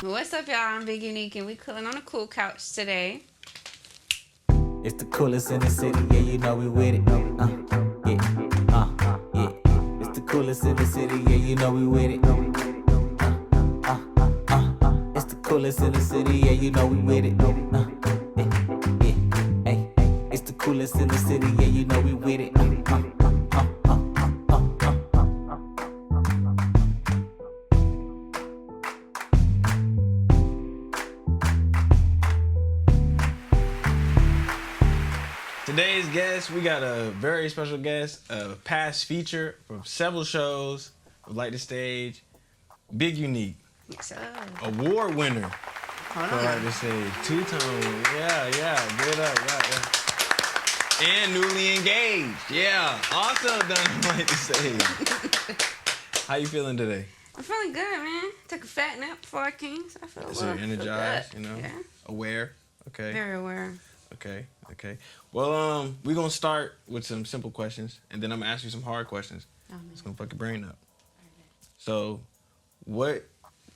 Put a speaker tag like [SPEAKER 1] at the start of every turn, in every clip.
[SPEAKER 1] What's up, y'all? I'm Big Unique, and we cooling on a cool couch today.
[SPEAKER 2] It's the coolest in the city, yeah, you know we with it. Yeah. It's the coolest in the city, yeah, you know we with it. It's the coolest in the city, yeah, you know we with it. Hey. It's the coolest in the city, yeah, you know we with it.
[SPEAKER 3] Today's guest, we got a very special guest, a past feature from several shows of Light the Stage, Big Unique,
[SPEAKER 1] Yes, sir.
[SPEAKER 3] award winner
[SPEAKER 1] Hold
[SPEAKER 3] for
[SPEAKER 1] on.
[SPEAKER 3] Light the Stage, two-tone, yeah, get up, yeah. And newly engaged, yeah, also done on Light the Stage. How you feeling today?
[SPEAKER 1] I'm feeling good, man. Took a fat nap before I came, so I feel
[SPEAKER 3] So you're
[SPEAKER 1] feel
[SPEAKER 3] energized,
[SPEAKER 1] good.
[SPEAKER 3] you know,
[SPEAKER 1] Yeah,
[SPEAKER 3] aware, okay.
[SPEAKER 1] very aware.
[SPEAKER 3] Okay. Well, we're gonna start with some simple questions, and then I'm gonna ask you some hard questions.
[SPEAKER 1] Oh, man.
[SPEAKER 3] It's gonna fuck your brain up. So,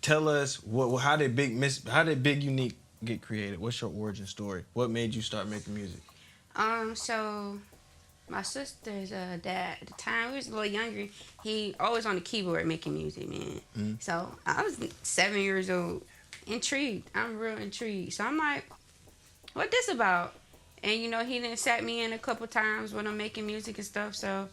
[SPEAKER 3] tell us how did Big Unique get created? What's your origin story? What made you start making music?
[SPEAKER 1] So my sister's dad at the time, we was a little younger. He always on the keyboard making music, man.
[SPEAKER 3] Mhm.
[SPEAKER 1] So I was 7 years old, intrigued. I'm real intrigued. So I'm like, what this about? And you know, he done sat me in a couple times when I'm making music and stuff. So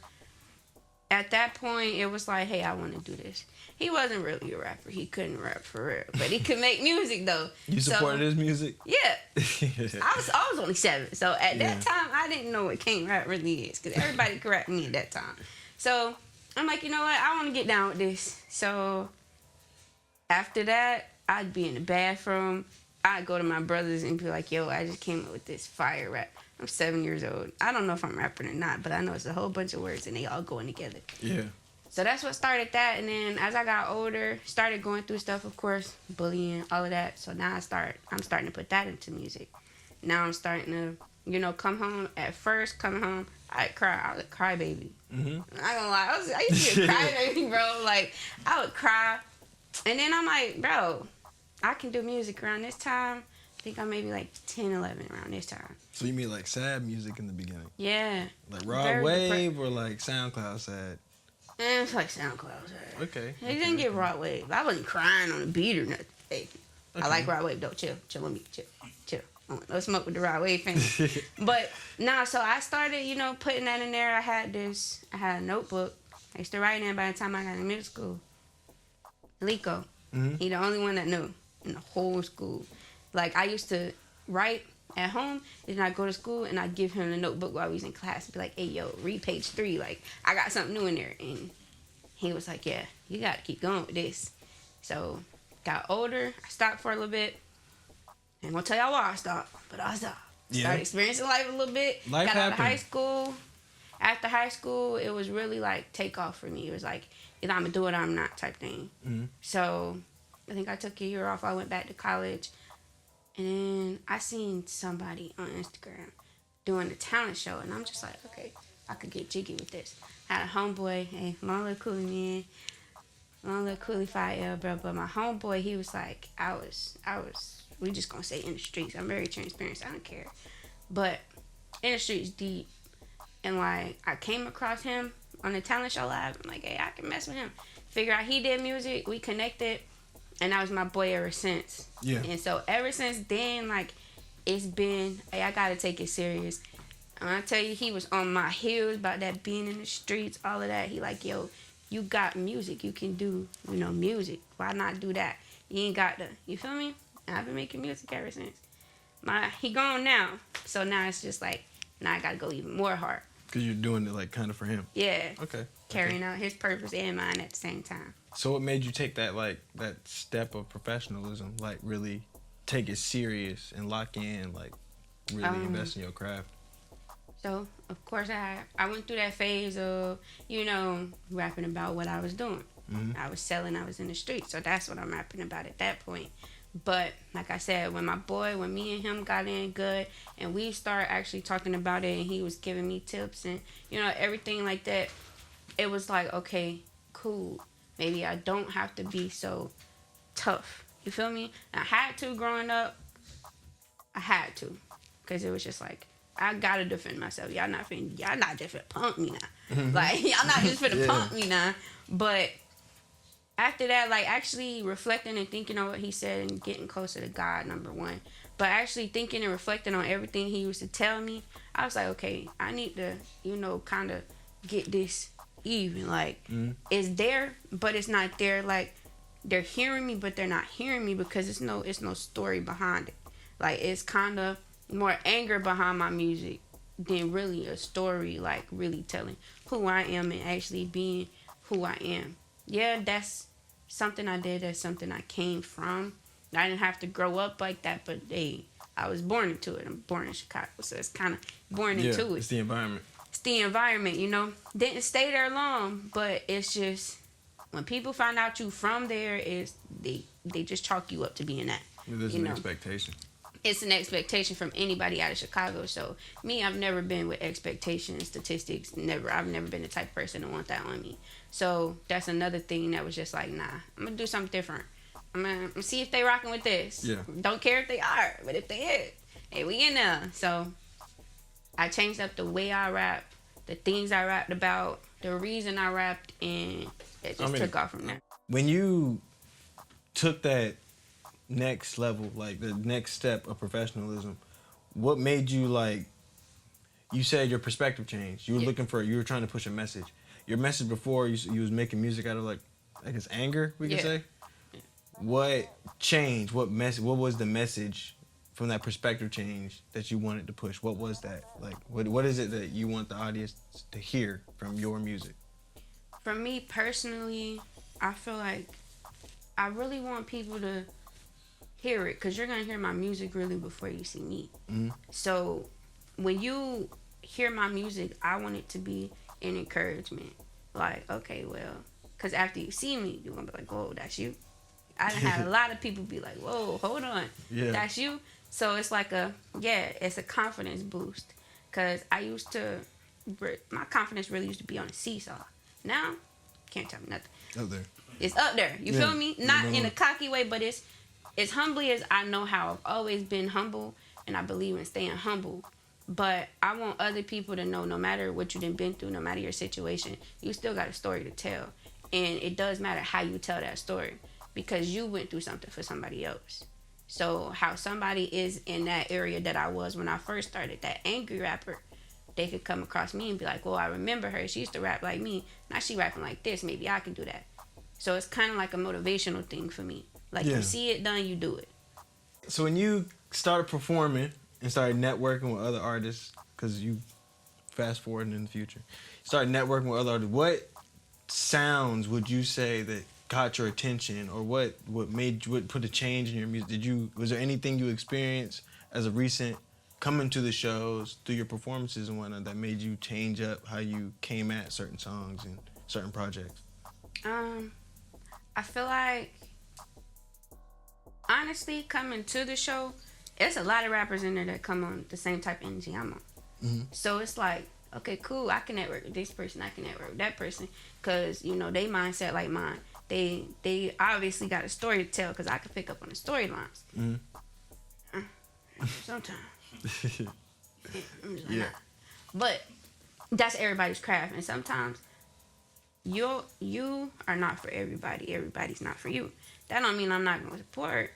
[SPEAKER 1] at that point, it was like, hey, I want to do this. He wasn't really a rapper. He couldn't rap for real, but he could make music though.
[SPEAKER 3] You supported his music?
[SPEAKER 1] Yeah. I was only 7, so at
[SPEAKER 3] Yeah.
[SPEAKER 1] that time I didn't know what king rap really is, because everybody could rap me at that time. So I'm like, you know what? I want to get down with this. So after that, I'd be in the bathroom. I'd go to my brothers and be like, yo, I just came up with this fire rap. I'm 7 years old. I don't know if I'm rapping or not, but I know it's a whole bunch of words and they all going together.
[SPEAKER 3] Yeah.
[SPEAKER 1] So that's what started that. And then as I got older, started going through stuff, of course, bullying, all of that. So now I'm starting to put that into music. Now I'm starting to, come home. At first, coming home, I'd cry. I was a crybaby.
[SPEAKER 3] Mm-hmm.
[SPEAKER 1] I'm not gonna lie. I used to be a crybaby, bro. Like, I would cry. And then I'm like, bro, I can do music around this time. I think I'm maybe like 10, 11 around this time.
[SPEAKER 3] So you mean like sad music in the beginning?
[SPEAKER 1] Yeah.
[SPEAKER 3] Like Raw
[SPEAKER 1] Very
[SPEAKER 3] Wave or like SoundCloud sad?
[SPEAKER 1] And it's like SoundCloud. Right?
[SPEAKER 3] Okay.
[SPEAKER 1] It didn't get raw wave. I wasn't crying on the beat or nothing. Hey,
[SPEAKER 3] Okay.
[SPEAKER 1] I like raw wave though. Chill with me. Chill. No smoke with the raw wave fans. But nah, so I started, putting that in there. I had a notebook. I used to write in by the time I got in middle school. Lico.
[SPEAKER 3] Mm-hmm.
[SPEAKER 1] He the only one that knew in the whole school. Like, I used to write at home, and I'd go to school, and I'd give him the notebook while we was in class and be like, hey, yo, read page 3. Like, I got something new in there. And he was like, yeah, you got to keep going with this. So, got older. I stopped for a little bit. I ain't going to tell y'all why I stopped, but I stopped.
[SPEAKER 3] Yeah.
[SPEAKER 1] Started experiencing life a little bit.
[SPEAKER 3] Life
[SPEAKER 1] got out of
[SPEAKER 3] happened.
[SPEAKER 1] high school. After high school, it was really like take off for me. It was like, either I'm going to do it or I'm not type thing.
[SPEAKER 3] Mm-hmm.
[SPEAKER 1] So, I think I took a year off. I went back to college. And then I seen somebody on Instagram doing the talent show. And I'm just like, okay, I could get jiggy with this. I had a homeboy, hey, long little coolie man. Long little coolie fire, bro. But my homeboy, he was like, we just gonna say in the streets. I'm very transparent, so I don't care. But in the streets deep. And like, I came across him on the talent show live. I'm like, hey, I can mess with him. Figure out he did music. We connected. And that was my boy ever since.
[SPEAKER 3] Yeah.
[SPEAKER 1] And so ever since then, like, it's been, hey, I gotta take it serious. And I tell you, he was on my heels about that being in the streets, all of that. He like, yo, you got music. You can do, music. Why not do that? You ain't got to, you feel me? And I've been making music ever since. He gone now. So now it's just like, now I gotta go even more hard.
[SPEAKER 3] Because you're doing it like kind of for him.
[SPEAKER 1] Yeah.
[SPEAKER 3] Okay.
[SPEAKER 1] Carrying out his purpose and mine at the same time.
[SPEAKER 3] So what made you take that step of professionalism, like really take it serious and lock in, like really invest in your craft?
[SPEAKER 1] So, of course, I went through that phase of, rapping about what I was doing.
[SPEAKER 3] Mm-hmm.
[SPEAKER 1] I was selling, I was in the street. So that's what I'm rapping about at that point. But, like I said, when me and him got in good, and we started actually talking about it, and he was giving me tips and, everything like that, it was like, okay, cool. maybe I don't have to be so tough. You feel me? I had to growing up. I had to, cause it was just like I gotta defend myself. Y'all not just finna punk me now. Like y'all not just finna punk me now. But after that, like actually reflecting and thinking on what he said and getting closer to God, number one. But actually thinking and reflecting on everything he used to tell me, I was like, okay, I need to, kind of get this even. Like, it's there, but it's not there. Like, they're hearing me, but they're not hearing me because it's no story behind it. Like, it's kind of more anger behind my music than really a story, like really telling who I am and actually being who I am. Yeah, that's something I did. That's something I came from. I didn't have to grow up like that, but I was born into it. I'm born in Chicago, so it's kind of born into it.
[SPEAKER 3] It's the environment.
[SPEAKER 1] It's the environment, Didn't stay there long, but it's just when people find out you from there, is they just chalk you up to being that.
[SPEAKER 3] There's an expectation.
[SPEAKER 1] It's an expectation from anybody out of Chicago. So me, I've never been with expectations, statistics. Never. I've never been the type of person to want that on me. So that's another thing that was just like, nah, I'm gonna do something different. I'm gonna see if they rocking with this.
[SPEAKER 3] Yeah.
[SPEAKER 1] Don't care if they are, but if they is, hey, we in there. So I changed up the way I rap, the things I rapped about, the reason I rapped, and it just took off from there.
[SPEAKER 3] When you took that next level, like the next step of professionalism, what made you like? You said your perspective changed. You were you were trying to push a message. Your message before you was making music out of like I guess anger, we could say. What changed? What was the message from that perspective change that you wanted to push? What was that? Like, what is it that you want the audience to hear from your music?
[SPEAKER 1] For me personally, I feel like I really want people to hear it, because you're going to hear my music really before you see me. So when you hear my music, I want it to be an encouragement. Like, okay, well, because after you see me, you're going to be like, whoa, that's you. I done had a lot of people be like, whoa, hold on, that's you. So it's like it's a confidence boost. Because my confidence really used to be on a seesaw. Now, can't tell me nothing.
[SPEAKER 3] Up there.
[SPEAKER 1] It's up there. You feel me? Not in a cocky way, but it's as humbly as I know how I've always been humble, and I believe in staying humble. But I want other people to know, no matter what you've been through, no matter your situation, you still got a story to tell. And it does matter how you tell that story, because you went through something for somebody else. So how somebody is in that area that I was when I first started, that angry rapper, they could come across me and be like, well, I remember her. She used to rap like me. Now she rapping like this. Maybe I can do that. So it's kind of like a motivational thing for me. Like, you see it done, you do it.
[SPEAKER 3] So when you started performing and started networking with other artists, because you fast forward in the future, started networking with other artists, what sounds would you say that got your attention, or what put a change in your music? Was there anything you experienced as a recent coming to the shows through your performances and whatnot that made you change up how you came at certain songs and certain projects?
[SPEAKER 1] I feel like, honestly, coming to the show, there's a lot of rappers in there that come on the same type of energy I'm on. So it's like, okay, cool, I can network with this person, I can network with that person, because, they mindset like mine. They obviously got a story to tell, because I can pick up on the storylines. Sometimes. But that's everybody's craft, and sometimes you are not for everybody. Everybody's not for you. That don't mean I'm not gonna support.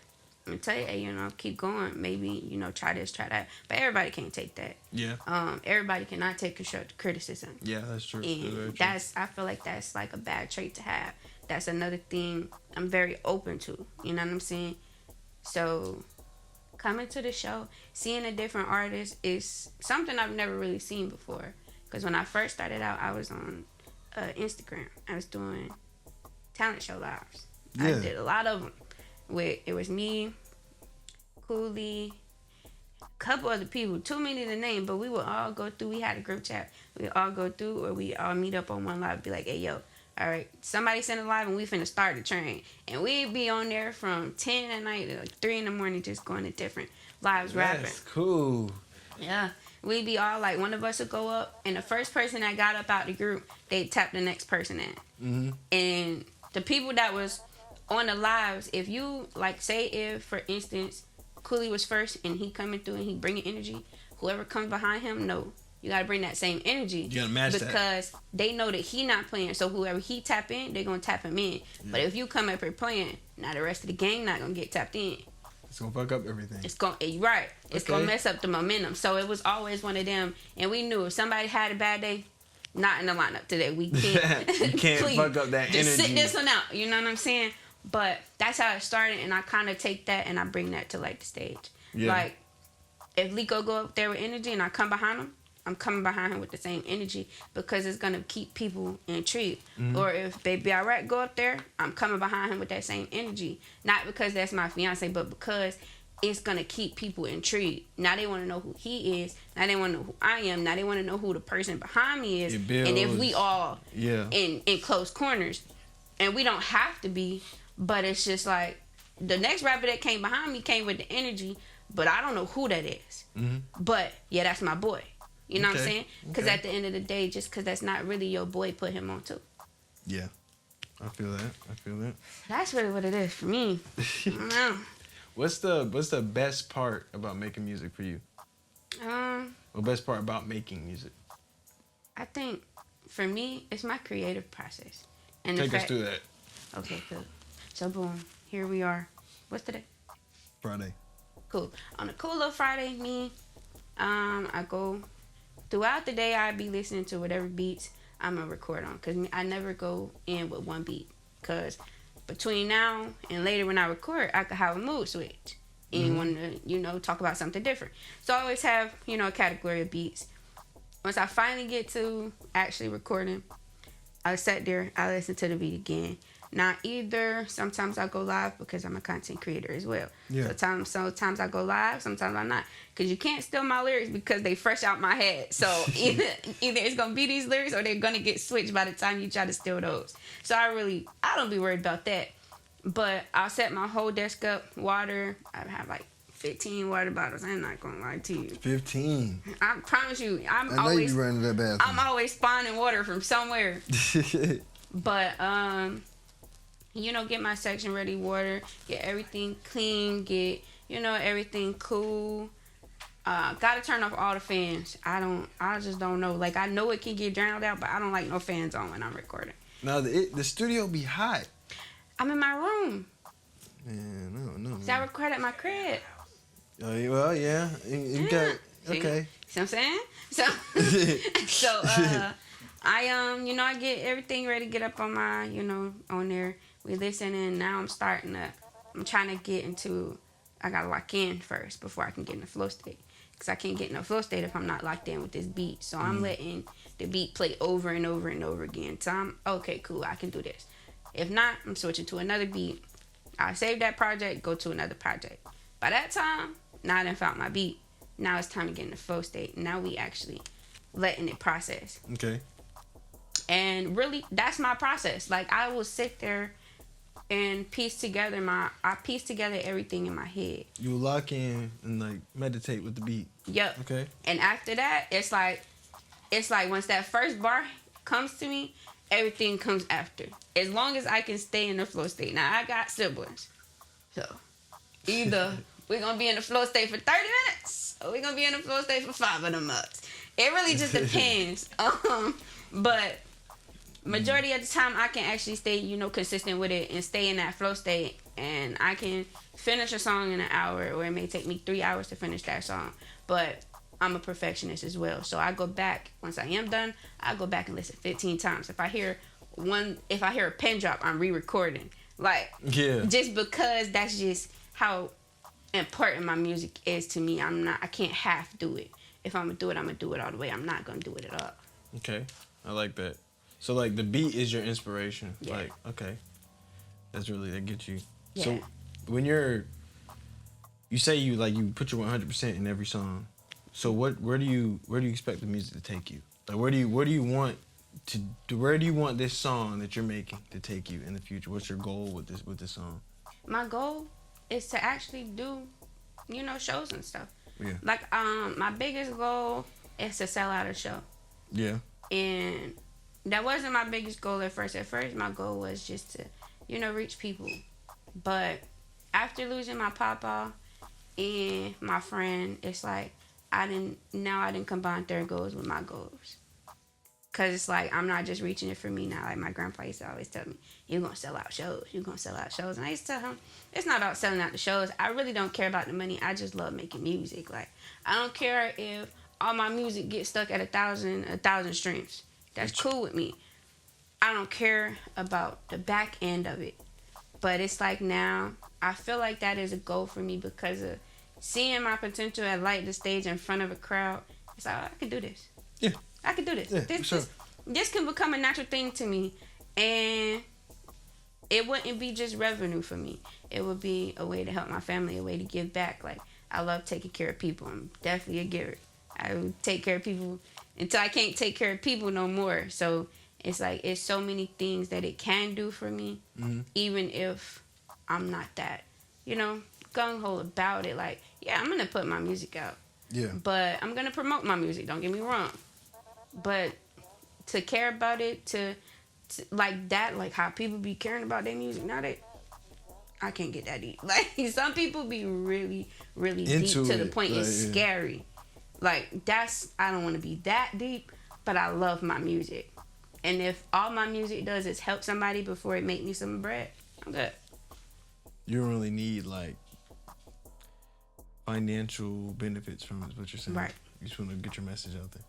[SPEAKER 1] I'm gonna tell you, hey, keep going. Maybe, try this, try that. But everybody can't take that.
[SPEAKER 3] Yeah.
[SPEAKER 1] Everybody cannot take constructive criticism.
[SPEAKER 3] Yeah, that's true.
[SPEAKER 1] And I feel like that's like a bad trait to have. That's another thing I'm very open to. You know what I'm saying? So coming to the show, seeing a different artist is something I've never really seen before. Because when I first started out, I was on Instagram. I was doing talent show lives. I did a lot of them. It was me, Cooley, a couple other people, too many to name, but we would all go through. We had a group chat. We all go through, or we all meet up on one live, be like, hey, yo, all right, somebody send a live and we finna start the train. And we'd be on there from 10 at night to like 3 in the morning, just going to different lives rapping.
[SPEAKER 3] That's cool.
[SPEAKER 1] Yeah. We'd be all like, one of us would go up, and the first person that got up out the group, they'd tap the next person in. And the people that was on the lives, if you like, say if for instance Cooley was first and he coming through and he bringing energy, whoever comes behind him, no, you gotta bring that same energy.
[SPEAKER 3] You gotta match that.
[SPEAKER 1] Because they know that he not playing, so whoever he tap in, they're gonna tap him in. But if you come up here playing, now the rest of the game not gonna get tapped in.
[SPEAKER 3] It's gonna fuck up everything.
[SPEAKER 1] It's gonna right. It's gonna mess up the momentum. So it was always one of them, and we knew if somebody had a bad day, not in the lineup today. We can't.
[SPEAKER 3] You can't
[SPEAKER 1] please,
[SPEAKER 3] fuck up that
[SPEAKER 1] just
[SPEAKER 3] energy.
[SPEAKER 1] sit this one out. You know what I'm saying? But that's how it started, and I kind of take that and I bring that to like the stage.
[SPEAKER 3] Yeah.
[SPEAKER 1] Like if Liko go up there with energy and I come behind him, I'm coming behind him with the same energy because it's gonna keep people intrigued.
[SPEAKER 3] Mm-hmm.
[SPEAKER 1] Or if Baby Iraq go up there, I'm coming behind him with that same energy. Not because that's my fiance, but because it's gonna keep people intrigued. Now they want to know who he is. Now they want to know who I am. Now they want to know who the person behind me is.
[SPEAKER 3] It builds.
[SPEAKER 1] And if we all
[SPEAKER 3] Yeah.
[SPEAKER 1] in close corners, and we don't have to be, but it's just like the next rapper that came behind me came with the energy, but I don't know who that is.
[SPEAKER 3] Mm-hmm.
[SPEAKER 1] But yeah, that's my boy. You know what I'm
[SPEAKER 3] Okay.
[SPEAKER 1] saying? Because at the end of the day, just because that's not really your boy, put him on too.
[SPEAKER 3] Yeah. I feel that.
[SPEAKER 1] That's really what it is for me. I don't know.
[SPEAKER 3] What's the best part about making music for you? Or best part about making music?
[SPEAKER 1] I think for me, it's my creative process. And
[SPEAKER 3] Take us through that.
[SPEAKER 1] Okay, cool. So boom, here we are. What's today?
[SPEAKER 3] Friday.
[SPEAKER 1] Cool. On a cool little Friday, me, I go throughout the day. I be listening to whatever beats I'm gonna record on, cause I never go in with one beat, cause between now and later when I record, I could have a mood switch and want to, talk about something different. So I always have, a category of beats. Once I finally get to actually recording, I sit there, I listen to the beat again. Now, sometimes I go live because I'm a content creator as well.
[SPEAKER 3] Yeah.
[SPEAKER 1] Sometimes I go live, sometimes I'm not. Because you can't steal my lyrics because they fresh out my head. So either it's going to be these lyrics or they're going to get switched by the time you try to steal those. So I don't be worried about that. But I'll set my whole desk up, water. I have like 15 water bottles. I'm not going to lie to you.
[SPEAKER 3] 15.
[SPEAKER 1] I promise you,
[SPEAKER 4] I know you be running to that bathroom.
[SPEAKER 1] I'm always spawning water from somewhere. But, get my section ready, water, get everything clean, get, everything cool. Gotta turn off all the fans. I just don't know. Like, I know it can get drowned out, but I don't like no fans on when I'm recording.
[SPEAKER 3] Now, the studio be hot.
[SPEAKER 1] I'm in my room.
[SPEAKER 3] Man, no.
[SPEAKER 1] See, I record at my crib.
[SPEAKER 3] Oh, well, yeah. You got, okay.
[SPEAKER 1] See what I'm saying? So, I get everything ready to get up on my, on there. We listening. Now I'm trying to get into, I gotta lock in first before I can get in the flow state. Because I can't get in the flow state if I'm not locked in with this beat. So I'm letting the beat play over and over and over again. So I'm, okay, cool, I can do this. If not, I'm switching to another beat. I save that project, go to another project. By that time, now I done found my beat. Now it's time to get in the flow state. Now we actually letting it process.
[SPEAKER 3] Okay.
[SPEAKER 1] And really, that's my process. Like, I will sit there and piece together everything in my head.
[SPEAKER 3] You lock in and, like, meditate with the beat.
[SPEAKER 1] Yep.
[SPEAKER 3] Okay.
[SPEAKER 1] And after that, it's like once that first bar comes to me, everything comes after. As long as I can stay in the flow state. Now, I got siblings. So, either we're going to be in the flow state for 30 minutes or we're going to be in the flow state for 5 of them months. It really just depends. But majority of the time, I can actually stay, consistent with it and stay in that flow state. And I can finish a song in an hour, or it may take me 3 hours to finish that song. But I'm a perfectionist as well. So I go back, once I am done, I go back and listen 15 times. If I hear a pen drop, I'm re-recording. Like,
[SPEAKER 3] yeah.
[SPEAKER 1] Just because that's just how important my music is to me. I can't half do it. If I'm going to do it, I'm going to do it all the way. I'm not going to do it at all.
[SPEAKER 3] Okay. I like that. So, like, the beat is your inspiration.
[SPEAKER 1] Yeah.
[SPEAKER 3] Like, okay. That gets you.
[SPEAKER 1] Yeah.
[SPEAKER 3] So, when you say you put your 100% in every song. So, where do you expect the music to take you? Like, where do you want this song that you're making to take you in the future? What's your goal with this song?
[SPEAKER 1] My goal is to actually do, shows and stuff.
[SPEAKER 3] Yeah.
[SPEAKER 1] Like, my biggest goal is to sell out a show.
[SPEAKER 3] Yeah.
[SPEAKER 1] And that wasn't my biggest goal at first. At first, my goal was just to reach people. But after losing my papa and my friend, it's like I didn't combine their goals with my goals. Cause it's like I'm not just reaching it for me now. Like my grandpa used to always tell me, "You're gonna sell out shows. You're gonna sell out shows." And I used to tell him, "It's not about selling out the shows. I really don't care about the money. I just love making music. Like I don't care if all my music gets stuck at a thousand streams. That's cool with me. I don't care about the back end of it. But it's like now I feel like that is a goal for me because of seeing my potential at Light the Stage in front of a crowd. It's like, oh, I can do this.
[SPEAKER 3] Yeah.
[SPEAKER 1] I can do this.
[SPEAKER 3] Yeah, for sure.
[SPEAKER 1] This can become a natural thing to me. And it wouldn't be just revenue for me. It would be a way to help my family, a way to give back. Like, I love taking care of people. I'm definitely a giver. I would take care of people until I can't take care of people no more. So it's like, it's so many things that it can do for me, even if I'm not that, gung-ho about it. Like, yeah, I'm going to put my music out.
[SPEAKER 4] Yeah.
[SPEAKER 1] But I'm going to promote my music, don't get me wrong. But to care about it, to like that, like how people be caring about their music, now that I can't get that deep. Like, some people be really, really deep to the point it's scary. Like, I don't want to be that deep, but I love my music. And if all my music does is help somebody before it make me some bread, I'm good.
[SPEAKER 3] You don't really need, like, financial benefits from it, is what you're saying.
[SPEAKER 1] Right.
[SPEAKER 3] You just want to get your message out there.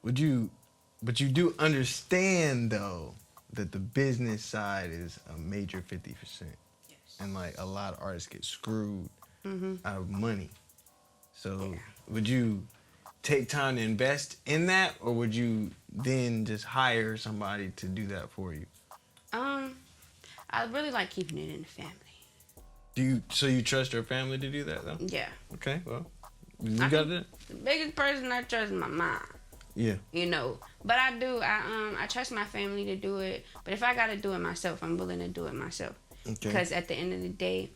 [SPEAKER 3] But you do understand, though, that the business side is a major 50%.
[SPEAKER 1] Yes.
[SPEAKER 3] And, like, a lot of artists get screwed out of money. So would you take time to invest in that, or would you then just hire somebody to do that for you?
[SPEAKER 1] I really like keeping it in the family.
[SPEAKER 3] So you trust your family to do that, though?
[SPEAKER 1] Yeah.
[SPEAKER 3] Okay, well, you got it.
[SPEAKER 1] The biggest person I trust is my mom.
[SPEAKER 3] Yeah.
[SPEAKER 1] But I do. I trust my family to do it. But if I gotta do it myself, I'm willing to do it myself.
[SPEAKER 3] Okay.
[SPEAKER 1] Because at the end of the day,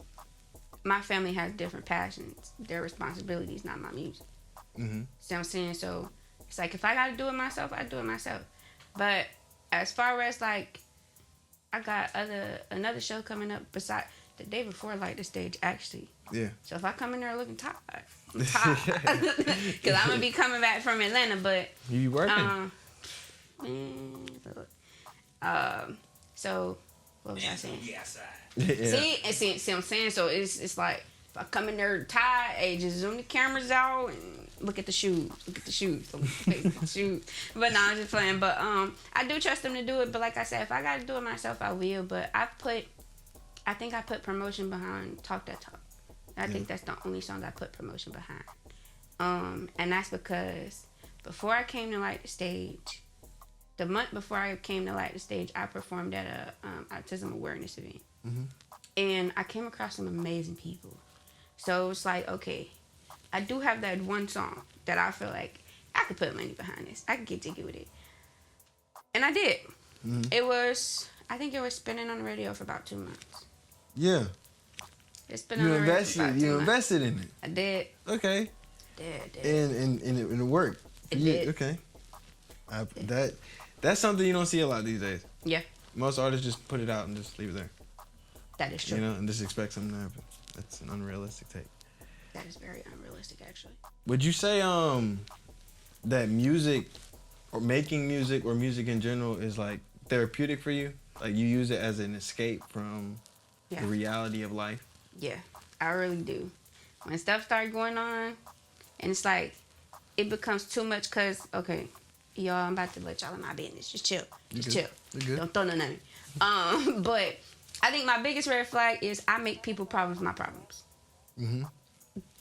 [SPEAKER 1] my family has different passions. Their responsibilities, not my music. See what I'm saying? So it's like if I gotta do it myself, I do it myself. But as far as like, I got another show coming up beside the day before Light the Stage actually.
[SPEAKER 3] Yeah.
[SPEAKER 1] So if I come in there looking tired, I'm tired. Because I'm gonna be coming back from Atlanta, but
[SPEAKER 3] You working?
[SPEAKER 1] So what was I saying?
[SPEAKER 3] Yeah.
[SPEAKER 1] See what I'm saying? So it's like if I come in there tired, hey, just zoom the cameras out and look at the shoes. Look at the shoes. But no, I'm just playing. But I do trust them to do it. But like I said, if I gotta do it myself, I will. But I think I put promotion behind Talk That Talk. I think that's the only song I put promotion behind. And that's because before I came to Light the Stage, the month before I came to Light the Stage, I performed at a autism awareness event. And I came across some amazing people. So it's like, okay, I do have that one song that I feel like I could put money behind this. I could get jiggy with it. And I did. I think it was spinning on the radio for about 2 months.
[SPEAKER 3] Yeah.
[SPEAKER 1] It's been on the radio for about 2 months.
[SPEAKER 3] You invested in it.
[SPEAKER 1] I did.
[SPEAKER 3] Okay.
[SPEAKER 1] Did.
[SPEAKER 3] And it worked.
[SPEAKER 1] It did.
[SPEAKER 3] Okay. That's something you don't see a lot these days.
[SPEAKER 1] Yeah,
[SPEAKER 3] Most artists just put it out and just leave it there.
[SPEAKER 1] that is true.
[SPEAKER 3] And just expect something to happen. That's an unrealistic take.
[SPEAKER 1] That is very unrealistic, actually.
[SPEAKER 3] Would you say that music or making music or music in general is like therapeutic for you? Like you use it as an escape from the reality of life?
[SPEAKER 1] Yeah, I really do. When stuff starts going on, and it's like, it becomes too much because, okay, y'all, I'm about to let y'all in my business. Just chill. Just chill.
[SPEAKER 3] You're good.
[SPEAKER 1] Don't throw no nothing. But I think my biggest red flag is I make people problems my problems.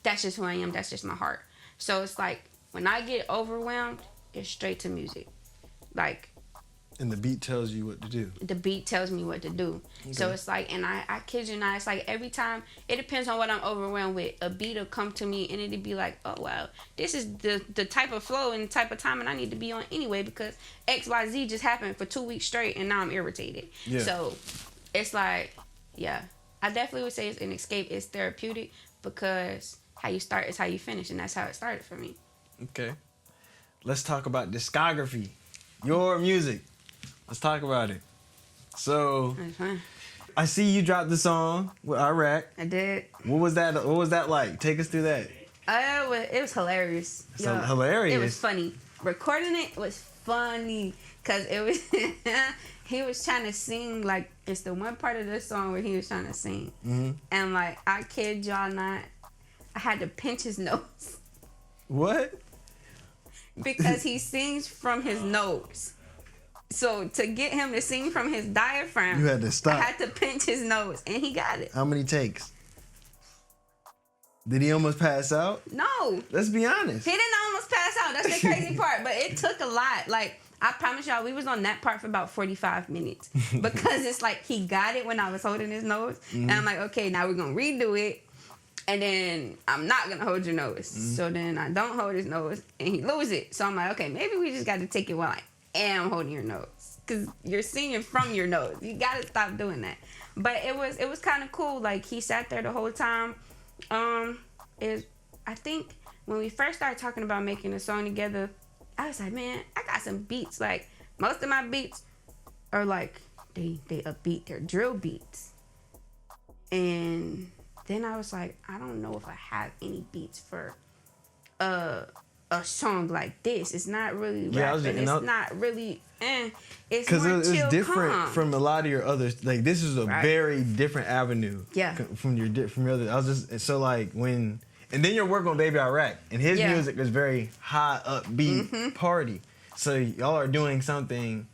[SPEAKER 1] That's just who I am. That's just my heart. So it's like, when I get overwhelmed, it's straight to music. Like,
[SPEAKER 3] And the beat tells you what to do.
[SPEAKER 1] the beat tells me what to do. So it's like, and I kid you not, it's like every time, it depends on what I'm overwhelmed with. A beat will come to me and it'll be like, oh wow, this is the type of flow and type of timing I need to be on anyway because XYZ just happened for 2 weeks straight and now I'm irritated.
[SPEAKER 3] Yeah.
[SPEAKER 1] So it's like, yeah, I definitely would say it's an escape. It's therapeutic because how you start is how you finish, and that's how it started for me.
[SPEAKER 3] Okay. Let's talk about discography. Your music. Let's talk about it. So,
[SPEAKER 1] That's fine.
[SPEAKER 3] I see you dropped the song with Iraq.
[SPEAKER 1] I did.
[SPEAKER 3] What was that? What was that like? Take us through that.
[SPEAKER 1] It was hilarious.
[SPEAKER 3] So hilarious.
[SPEAKER 1] It was funny. Recording it was funny because it was he was trying to sing, like, it's the one part of the song where he was trying to sing, and like, I kid y'all not, I had to pinch his nose
[SPEAKER 3] What?
[SPEAKER 1] because he sings from his nose. So to get him to sing from his diaphragm,
[SPEAKER 4] You had to stop.
[SPEAKER 1] I had to pinch his nose, and he got it.
[SPEAKER 4] How many takes? Did he almost pass out?
[SPEAKER 1] No,
[SPEAKER 3] Let's be honest.
[SPEAKER 1] he didn't almost pass out. That's the crazy part. But it took a lot. Like, I promise y'all, we was on that part for about 45 minutes. Because it's like, he got it when I was holding his nose. And I'm like, okay, now we're going to redo it. And then I'm not going to hold your nose. So then I don't hold his nose. And he lose it. So I'm like, okay, maybe we just got to take it while I am holding your nose. Because you're singing from your nose. You got to stop doing that. But it was kind of cool. Like, he sat there the whole time. I think when we first started talking about making a song together, I was like, man, I got some beats. Like, most of my beats are like, they upbeat, they're drill beats. And then I was like, I don't know if I have any beats for a song like this. It's not really rapping. It's not really, it's
[SPEAKER 3] Because
[SPEAKER 1] more
[SPEAKER 3] it's
[SPEAKER 1] chill,
[SPEAKER 3] different
[SPEAKER 1] calm.
[SPEAKER 3] from a lot of your others. Like, this is a very different avenue.
[SPEAKER 1] Yeah.
[SPEAKER 3] From your other. I was just so like when, and then you're working on Baby Iraq, and his music is very high, upbeat, party. So y'all are doing something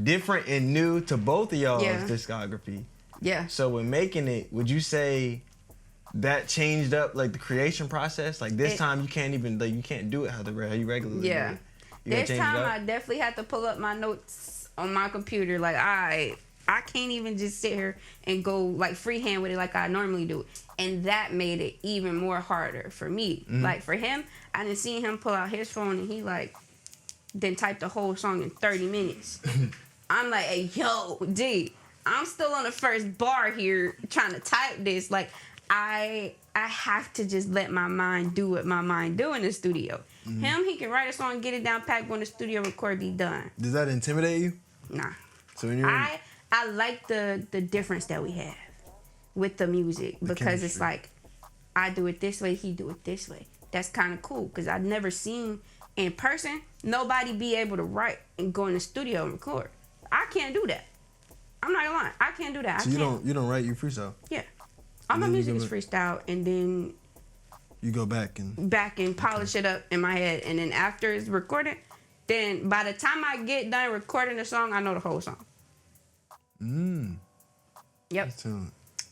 [SPEAKER 3] different and new to both of y'all's discography.
[SPEAKER 1] Yeah.
[SPEAKER 3] So when making it, would you say that changed up like the creation process? Like this time you can't even you can't do it how you regularly do it.
[SPEAKER 1] This time I definitely had to pull up my notes on my computer. Like, I can't even just sit here and go like freehand with it like I normally do. And that made it even more harder for me. Like, for him, I didn't see him pull out his phone and he like then typed the whole song in 30 minutes. I'm like, hey, yo, D, I'm still on the first bar here trying to type this. Like, I have to just let my mind do what my mind do in the studio. Him, he can write a song, get it down, pack, go in the studio, record, be done.
[SPEAKER 4] Does that intimidate you?
[SPEAKER 1] Nah.
[SPEAKER 3] So when you're
[SPEAKER 1] I like the difference that we have with the music because it's like, I do it this way, he do it this way. That's kind of cool because I've never seen in person nobody be able to write and go in the studio and record. I can't do that. I'm not gonna lie, I can't do that.
[SPEAKER 4] So you don't write, you freestyle?
[SPEAKER 1] Yeah. All my music is freestyle, and then
[SPEAKER 4] you go back and
[SPEAKER 1] polish it up in my head, and then after it's recorded, then by the time I get done recording the song, I know the whole song. Yep.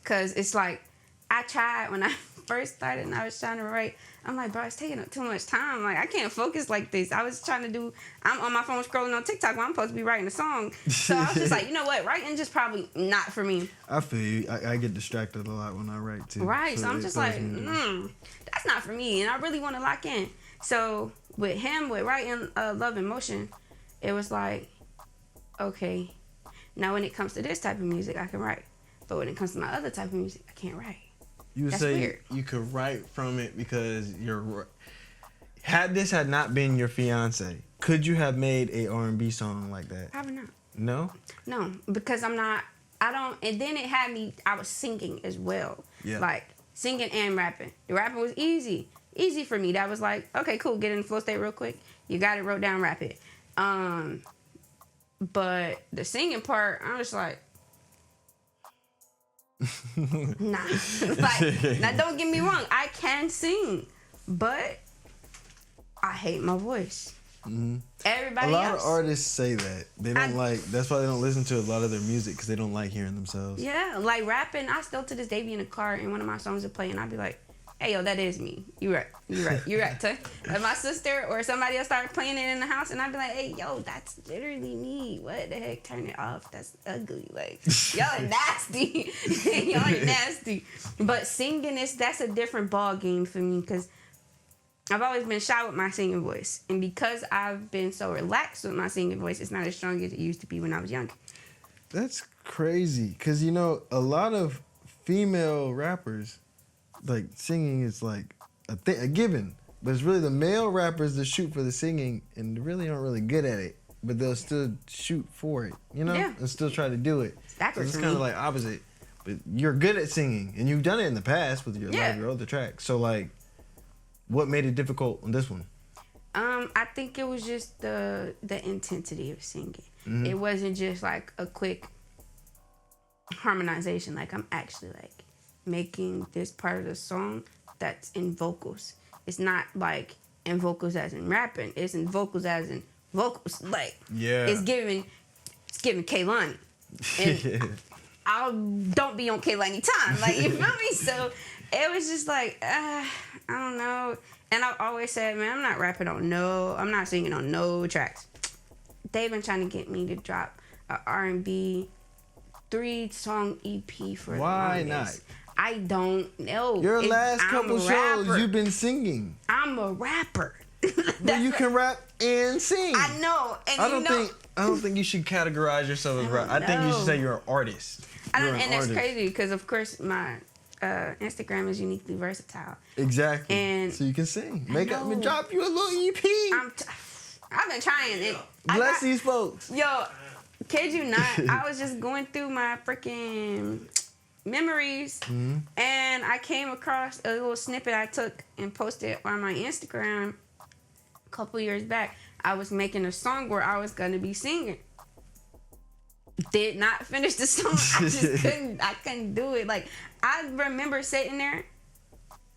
[SPEAKER 1] Cause it's like, I tried when I first started and I was trying to write. I'm like, bro, it's taking up too much time. Like, I can't focus like this. I was trying to do, I'm on my phone scrolling on TikTok when I'm supposed to be writing a song. So I was just like, you know what? Writing just probably not for me.
[SPEAKER 4] I feel you. I get distracted a lot when I write too.
[SPEAKER 1] Right. So I'm just like, that's not for me. And I really want to lock in. So with him, with writing Love in Motion, it was like, okay, now when it comes to this type of music, I can write. But when it comes to my other type of music, I can't write.
[SPEAKER 3] You would
[SPEAKER 1] That's
[SPEAKER 3] say
[SPEAKER 1] weird.
[SPEAKER 3] you could write from it because had this had not been your fiance, could you have made a R&B song like that?
[SPEAKER 1] Probably not.
[SPEAKER 3] No?
[SPEAKER 1] No, because and then it had me, I was singing as well.
[SPEAKER 4] Yeah.
[SPEAKER 1] Like, singing and rapping. The rapping was easy for me. That was like, okay, cool, get in the flow state real quick. You got it, wrote down, rap it. But the singing part, I was like, nah. Like, now don't get me wrong, I can sing, but I hate my voice. Everybody
[SPEAKER 4] A lot
[SPEAKER 1] else.
[SPEAKER 4] of artists say that they don't like. That's why they don't listen to a lot of their music because they don't like hearing themselves.
[SPEAKER 1] Yeah, like rapping, I still to this day be in the car and one of my songs are playing, and I'd be like, hey, yo, that is me. You right. And my sister or somebody else started playing it in the house, and I'd be like, hey, yo, that's literally me. What the heck? Turn it off. That's ugly. Like, y'all are nasty. Y'all are nasty. But singing, that's a different ball game for me because I've always been shy with my singing voice. And because I've been so relaxed with my singing voice, it's not as strong as it used to be when I was younger.
[SPEAKER 4] That's crazy because a lot of female rappers, like, singing is like a given, but it's really the male rappers that shoot for the singing and really aren't really good at it, but they'll still shoot for it,
[SPEAKER 1] Yeah.
[SPEAKER 4] and still try to do it.
[SPEAKER 1] backwards
[SPEAKER 4] It's
[SPEAKER 1] for
[SPEAKER 4] kind of
[SPEAKER 1] me.
[SPEAKER 4] like opposite. But you're good at singing, and you've done it in the past with your, a lot
[SPEAKER 1] Yeah.
[SPEAKER 4] of your other tracks. So like, what made it difficult on this one?
[SPEAKER 1] I think it was just the intensity of singing.
[SPEAKER 4] Mm-hmm.
[SPEAKER 1] It wasn't just like a quick harmonization. Like I'm actually like making this part of the song that's in vocals. It's not like in vocals as in rapping. It's in vocals as in vocals. Like
[SPEAKER 4] Yeah.
[SPEAKER 1] it's giving Kehlani. And I don't be on Kehlani time. Like you feel me? So it was just like I don't know. And I've always said, man, I'm not singing on no tracks. They've been trying to get me to drop a R&B 3-song EP for
[SPEAKER 4] Why
[SPEAKER 1] the longest.
[SPEAKER 4] not?
[SPEAKER 1] I don't know.
[SPEAKER 4] Your
[SPEAKER 1] It's-
[SPEAKER 4] last
[SPEAKER 1] I'm
[SPEAKER 4] couple
[SPEAKER 1] a
[SPEAKER 4] shows,
[SPEAKER 1] rapper.
[SPEAKER 4] you've been singing.
[SPEAKER 1] I'm a rapper.
[SPEAKER 4] But you can rap and sing.
[SPEAKER 1] I know. And
[SPEAKER 4] I
[SPEAKER 1] you
[SPEAKER 4] don't
[SPEAKER 1] know,
[SPEAKER 4] think you should categorize yourself as rap. I think you should
[SPEAKER 1] know.
[SPEAKER 4] say you're an artist.
[SPEAKER 1] I
[SPEAKER 4] You're
[SPEAKER 1] don't,
[SPEAKER 4] an
[SPEAKER 1] and that's
[SPEAKER 4] artist.
[SPEAKER 1] crazy because, of course, my Instagram is uniquely versatile.
[SPEAKER 4] Exactly.
[SPEAKER 1] And
[SPEAKER 4] so you can sing. Make up
[SPEAKER 1] know.
[SPEAKER 4] and drop you a little EP.
[SPEAKER 1] I've been trying it.
[SPEAKER 4] Bless these folks.
[SPEAKER 1] Yo, kid you not, I was just going through my freaking memories
[SPEAKER 4] Mm-hmm.
[SPEAKER 1] and I came across a little snippet I took and posted on my Instagram a couple years back. I was making a song where I was gonna be singing. Did not finish the song. I couldn't do it. Like I remember sitting there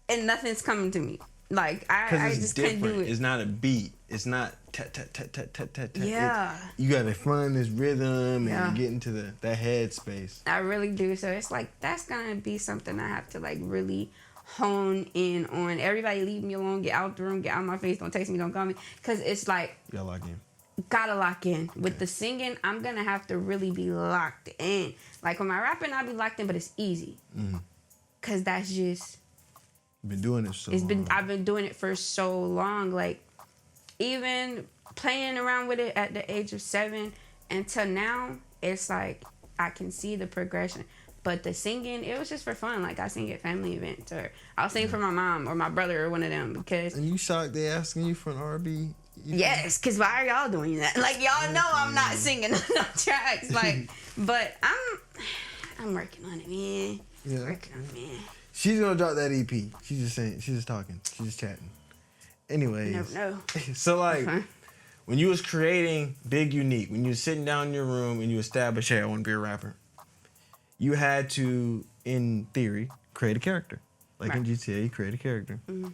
[SPEAKER 1] and nothing's coming to me. Like I
[SPEAKER 3] Because it's
[SPEAKER 1] just couldn't
[SPEAKER 3] different.
[SPEAKER 1] do it.
[SPEAKER 3] It's not a beat. It's not tat tat tat tat tat tat tat.
[SPEAKER 1] Yeah.
[SPEAKER 4] You gotta find this rhythm
[SPEAKER 1] Yeah.
[SPEAKER 4] and get into that head space.
[SPEAKER 1] I really do. So it's like that's gonna be something I have to like really hone in on. Everybody leave me alone, get out the room, get out of my face, don't text me, don't call me. Cause it's like
[SPEAKER 3] You gotta lock in.
[SPEAKER 1] gotta lock in. With the singing, I'm gonna have to really be locked in. Like when my rapping, I'll be locked in, but it's easy. Cause that's just
[SPEAKER 4] Been doing this so long.
[SPEAKER 1] I've been doing it for so long. Like even playing around with it at the age of 7 until now, it's like I can see the progression. But the singing, it was just for fun. Like I sing at family events, or I'll sing for my mom or my brother or one of them because
[SPEAKER 4] And you shocked they asking you for an R&B?
[SPEAKER 1] yes, because why are y'all doing that? Like y'all know I'm not singing on no tracks. Like, but I'm working on it, man.
[SPEAKER 4] Yeah.
[SPEAKER 1] Working on it, man.
[SPEAKER 4] She's gonna drop that EP. She's just saying. She's just talking. She's just chatting. Anyways.
[SPEAKER 1] Never know.
[SPEAKER 3] So like
[SPEAKER 1] Huh?
[SPEAKER 3] when you was creating Big Unique, when you was sitting down in your room and you established, hey, I want to be a rapper, you had to, in theory, create a character. Like in
[SPEAKER 1] Right.
[SPEAKER 3] GTA, you create a character.
[SPEAKER 1] Mm-hmm.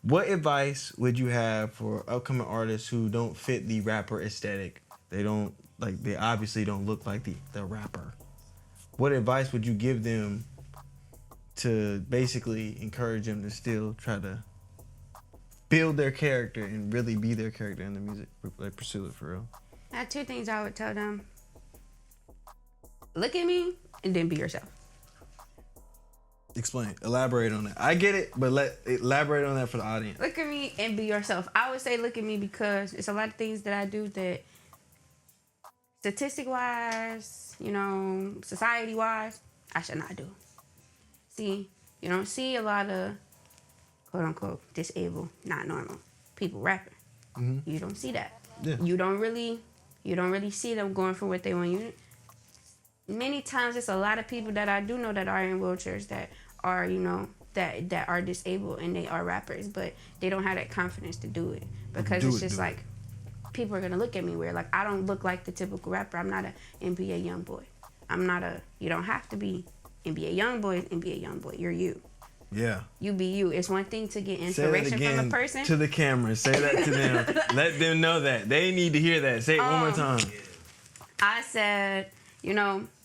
[SPEAKER 3] What advice would you have for upcoming artists who don't fit the rapper aesthetic? They don't they obviously don't look like the rapper. What advice would you give them to basically encourage them to still try to build their character and really be their character in the music, like pursue it for real?
[SPEAKER 1] I have 2 things I would tell them. Look at me and then be yourself.
[SPEAKER 3] Explain, elaborate on that. I get it, but elaborate on that for the audience.
[SPEAKER 1] Look at me and be yourself. I would say look at me because it's a lot of things that I do that statistic wise, society wise, I should not do. See, you don't see a lot of quote unquote disabled, not normal people rapping.
[SPEAKER 4] Mm-hmm.
[SPEAKER 1] You don't see that.
[SPEAKER 4] Yeah.
[SPEAKER 1] You don't really see them going for what they want. Many times it's a lot of people that I do know that are in wheelchairs that are, that are disabled and they are rappers, but they don't have that confidence to do it because it's just like people are gonna look at me weird. Like I don't look like the typical rapper. I'm not a NBA young boy. You don't have to be NBA young boy. NBA young boy. You're you.
[SPEAKER 3] Yeah.
[SPEAKER 1] You be you. It's one thing to get
[SPEAKER 3] Say that
[SPEAKER 1] inspiration
[SPEAKER 3] again
[SPEAKER 1] from a person.
[SPEAKER 3] to the camera. Say that to them. Let them know that. They need to hear that. Say it one more time.
[SPEAKER 1] I said,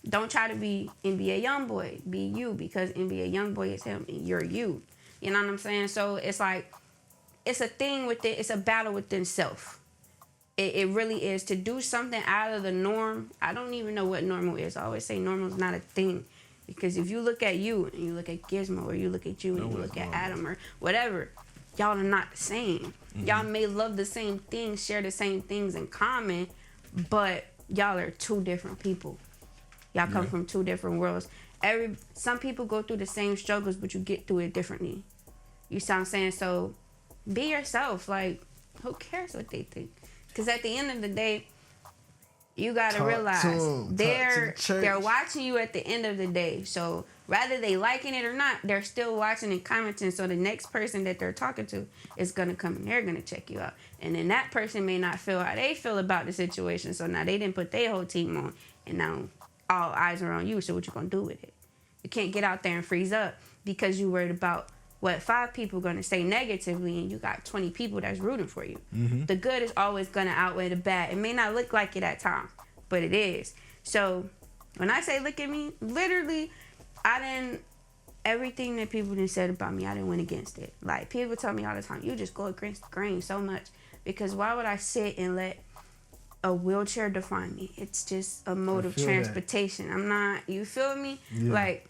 [SPEAKER 1] don't try to be NBA YoungBoy. Be you because NBA YoungBoy is him and you're you. You know what I'm saying? So it's like, it's a thing with it. It's a battle within self. It really is. To do something out of the norm, I don't even know what normal is. I always say normal is not a thing. Because if you look at you and you look at Gizmo or you look at you and you look at Adam or whatever, y'all are not the same. Y'all may love the same things, share the same things in common, but y'all are 2 different people. Y'all come from 2 different worlds. Some people go through the same struggles, but you get through it differently. You see what I'm saying? So be yourself. Like, who cares what they think? Because at the end of the day, You gotta
[SPEAKER 4] Talk
[SPEAKER 1] realize
[SPEAKER 4] to 'em. Talk to
[SPEAKER 1] they're
[SPEAKER 4] the church.
[SPEAKER 1] they're watching you at the end of the day. So whether they liking it or not, they're still watching and commenting. So the next person that they're talking to is gonna come and they're gonna check you out. And then that person may not feel how they feel about the situation. So now they didn't put their whole team on, and now all eyes are on you. So what you gonna do with it? You can't get out there and freeze up because you worried about what 5 people gonna say negatively, and you got 20 people that's rooting for you. The good is always gonna outweigh the bad. It may not look like it at times, but it is. So when I say look at me, literally, everything that people done said about me, I didn't went against it. Like, people tell me all the time, you just go against the grain so much, because why would I sit and let a wheelchair define me? It's just a mode of
[SPEAKER 4] feel that.
[SPEAKER 1] transportation. I'm not, you feel me?
[SPEAKER 4] Yeah.
[SPEAKER 1] Like,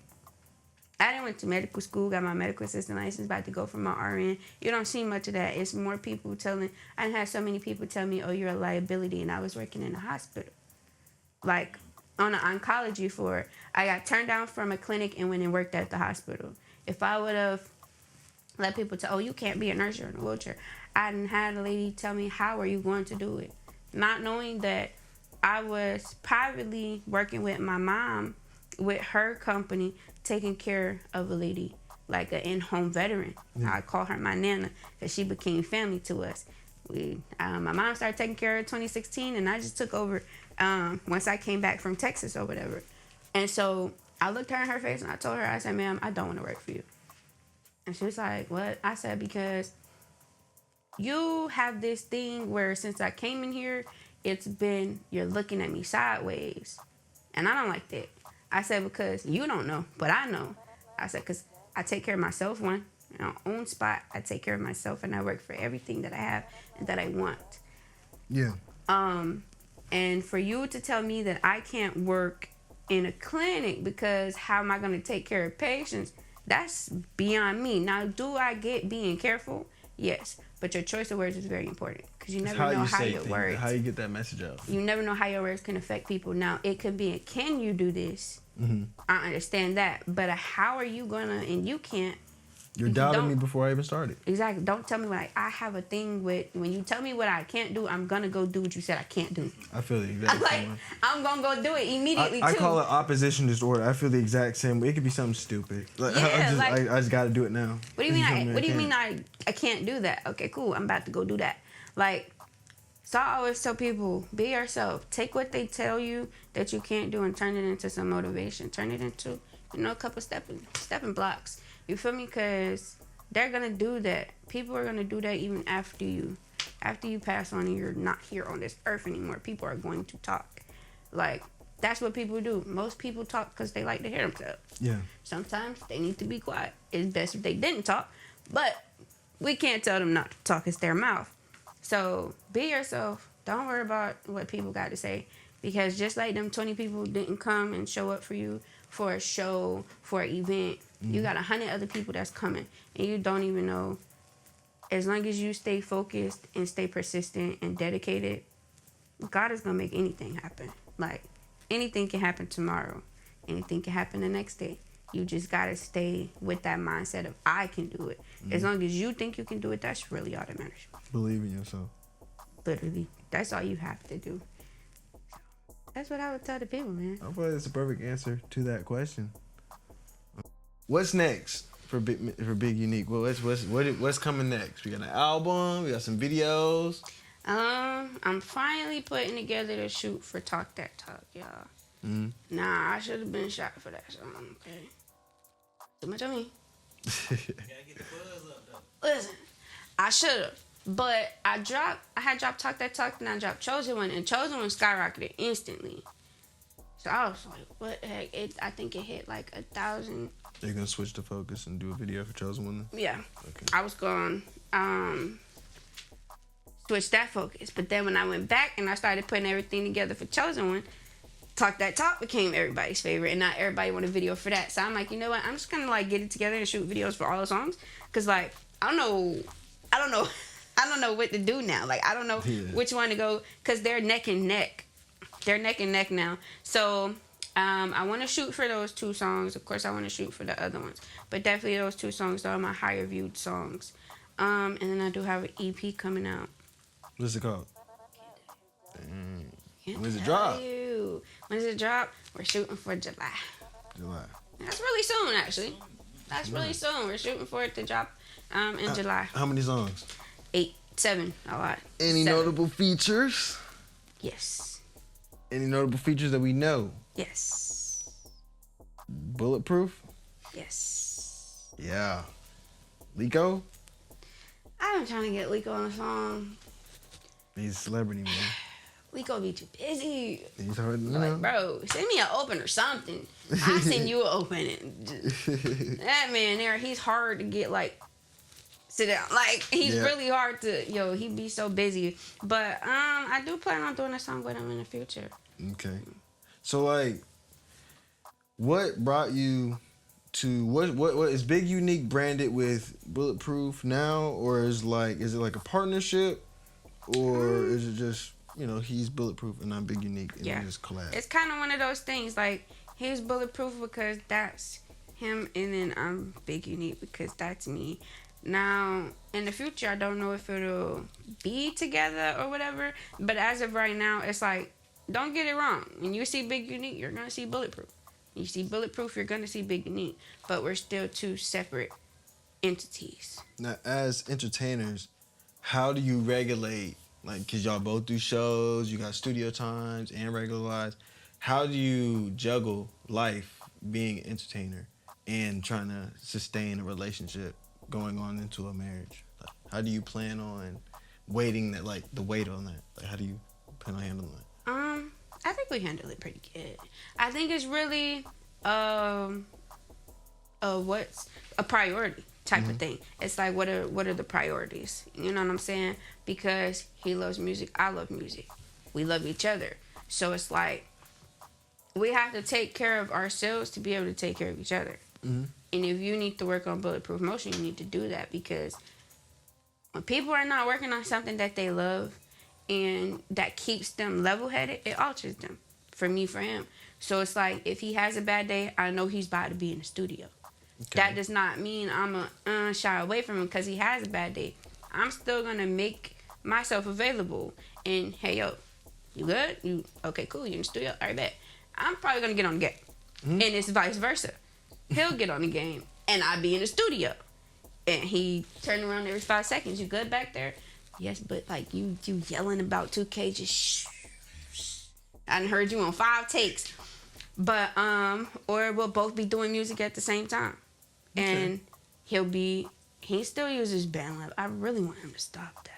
[SPEAKER 1] I done went to medical school, got my medical assistant license, about to go for my RN. You don't see much of that. It's more people telling, I done had so many people tell me, oh, you're a liability, and I was working in a hospital. Like, on an oncology floor, I got turned down from a clinic and went and worked at the hospital. If I would have let people tell, oh, you can't be a nurse, you're in a wheelchair, I done had a lady tell me, how are you going to do it? Not knowing that I was privately working with my mom, with her company, taking care of a lady, like an in-home veteran. I call her my nana, because she became family to us. My mom started taking care of her in 2016, and I just took over once I came back from Texas or whatever. And so I looked her in her face and I told her, I said, ma'am, I don't want to work for you. And she was like, what? I said, because you have this thing where since I came in here, it's been, you're looking at me sideways. And I don't like that. I said, because you don't know, but I know. I said, because I take care of myself, one, in my own spot. I take care of myself, and I work for everything that I have and that I want.
[SPEAKER 4] Yeah.
[SPEAKER 1] And for you to tell me that I can't work in a clinic because how am I going to take care of patients? That's beyond me. Now, do I get being careful? Yes. But your choice of words is very important, because you never know how your words.
[SPEAKER 3] How you get that message out.
[SPEAKER 1] You never know how your words can affect people. Now, it could be, can you do this? I understand that. But how are you going to, and you can't.
[SPEAKER 3] You're doubting me before I even started.
[SPEAKER 1] Exactly. Don't tell me what I have a thing with, when you tell me what I can't do, I'm going to go do what you said I can't do.
[SPEAKER 3] I feel the exact
[SPEAKER 1] I'm like,
[SPEAKER 3] same way.
[SPEAKER 1] I'm going to go do it immediately,
[SPEAKER 3] I
[SPEAKER 1] too.
[SPEAKER 3] call it opposition disorder. I feel the exact same way. It could be something stupid. Like,
[SPEAKER 1] Yeah,
[SPEAKER 3] I just got to do it now.
[SPEAKER 1] What do you mean? What do you mean I can't do that? Okay, cool. I'm about to go do that. Like, so I always tell people, be yourself. Take what they tell you that you can't do and turn it into some motivation. Turn it into, a couple stepping blocks. You feel me? Because they're gonna do that. People are gonna do that even after you pass on and you're not here on this earth anymore. People are going to talk. Like, that's what people do. Most people talk because they like to hear themselves.
[SPEAKER 4] Yeah.
[SPEAKER 1] Sometimes they need to be quiet. It's best if they didn't talk, but we can't tell them not to talk. It's their mouth. So be yourself. Don't worry about what people got to say, because just like them 20 people didn't come and show up for you for a show, for an event, you got 100 other people that's coming, and you don't even know. As long as you stay focused and stay persistent and dedicated, God is gonna make anything happen. Like, anything can happen tomorrow. Anything can happen the next day. You just gotta stay with that mindset of, I can do it. As long as you think you can do it, that's really all that matters.
[SPEAKER 4] Believe in yourself.
[SPEAKER 1] Literally, that's all you have to do. That's what I would tell the people, man.
[SPEAKER 4] I feel like that's a perfect answer to that question. What's next for Big Unique? Well, what's coming next? We got an album. We got some videos.
[SPEAKER 1] I'm finally putting together the shoot for Talk That Talk, y'all. Nah, I should have been shot for that song. Okay, too much on me. Listen, I should have, but I had dropped Talk That Talk, and I dropped Chosen One, and Chosen One skyrocketed instantly. So I was like, what the heck? I think it hit like 1,000.
[SPEAKER 3] You're gonna switch the focus and do a video for Chosen One then?
[SPEAKER 1] Yeah.
[SPEAKER 3] Okay.
[SPEAKER 1] I was going switch that focus. But then when I went back and I started putting everything together for Chosen One, Talk That Talk became everybody's favorite, and not everybody want a video for that. So I'm like, you know what? I'm just gonna like get it together and shoot videos for all the songs, cause like I don't know what to do now. Like, I don't know which one to go, cause they're neck and neck. They're neck and neck now. So I want to shoot for those 2 songs. Of course, I want to shoot for the other ones, but definitely those 2 songs are my higher viewed songs. And then I do have an EP coming out.
[SPEAKER 3] What's it called?
[SPEAKER 1] Can't
[SPEAKER 4] When's it
[SPEAKER 1] tell
[SPEAKER 4] drop?
[SPEAKER 1] you. When's it drop? We're shooting for July.
[SPEAKER 4] July.
[SPEAKER 1] That's really soon, actually. That's really soon. We're shooting for it to drop in July.
[SPEAKER 4] How many songs?
[SPEAKER 1] 7, a lot.
[SPEAKER 4] Any
[SPEAKER 1] 7.
[SPEAKER 4] notable features?
[SPEAKER 1] Yes.
[SPEAKER 4] Any notable features that we know?
[SPEAKER 1] Yes.
[SPEAKER 4] Bulletproof?
[SPEAKER 1] Yes.
[SPEAKER 4] Yeah. Lico?
[SPEAKER 1] I've been trying to get Lico on a song.
[SPEAKER 4] He's a celebrity, man.
[SPEAKER 1] Lico be too busy.
[SPEAKER 4] He's hard, you know.
[SPEAKER 1] Like, bro, send me an open or something. I send you an open. That man there, he's hard to get, like, sit down. Like, he's
[SPEAKER 4] Yeah.
[SPEAKER 1] really hard to, he be so busy. But I do plan on doing a song with him in the future.
[SPEAKER 4] Okay. So, like, what brought you to what is Big Unique branded with Bulletproof now, or is it like a partnership, or is it just he's Bulletproof and I'm Big Unique and
[SPEAKER 1] Yeah.
[SPEAKER 4] we just collab?
[SPEAKER 1] It's kind of one of those things. Like, he's Bulletproof because that's him, and then I'm Big Unique because that's me. Now, in the future, I don't know if it'll be together or whatever, but as of right now, it's like, don't get it wrong. When you see Big Unique, you're going to see Bulletproof. When you see Bulletproof, you're going to see Big Unique, but we're still two separate entities.
[SPEAKER 4] Now, as entertainers, how do you regulate? Like, cause y'all both do shows, you got studio times and regular lives. How do you juggle life being an entertainer and trying to sustain a relationship going on into a marriage? Like, how do you plan on weighting that, like the weight on that? Like, how do you plan on handling that?
[SPEAKER 1] I think we handle it pretty good. I think it's really what's a priority type of thing. It's like, what are the priorities? You know what I'm saying? Because he loves music, I love music. We love each other. So it's like, we have to take care of ourselves to be able to take care of each other.
[SPEAKER 4] Mm-hmm.
[SPEAKER 1] And if you need to work on Bulletproof Motion, you need to do that, because when people are not working on something that they love and that keeps them level-headed, it alters them. For me, for him. So it's like, if he has a bad day, I know he's about to be in the studio.
[SPEAKER 4] Okay.
[SPEAKER 1] That does not mean I'm going to shy away from him because he has a bad day. I'm still going to make myself available. And, hey, yo, you good? You okay, cool. You in the studio? All right, bet. I'm probably going to get on the game.
[SPEAKER 4] Mm-hmm.
[SPEAKER 1] And it's vice versa. He'll get on the game, and I'll be in the studio. And he turn around every 5 seconds. You good back there? Yes, but, like, you yelling about 2K, just shh. I done heard you on 5 takes. But, or we'll both be doing music at the same time. And he still uses BandLab. I really want him to stop that.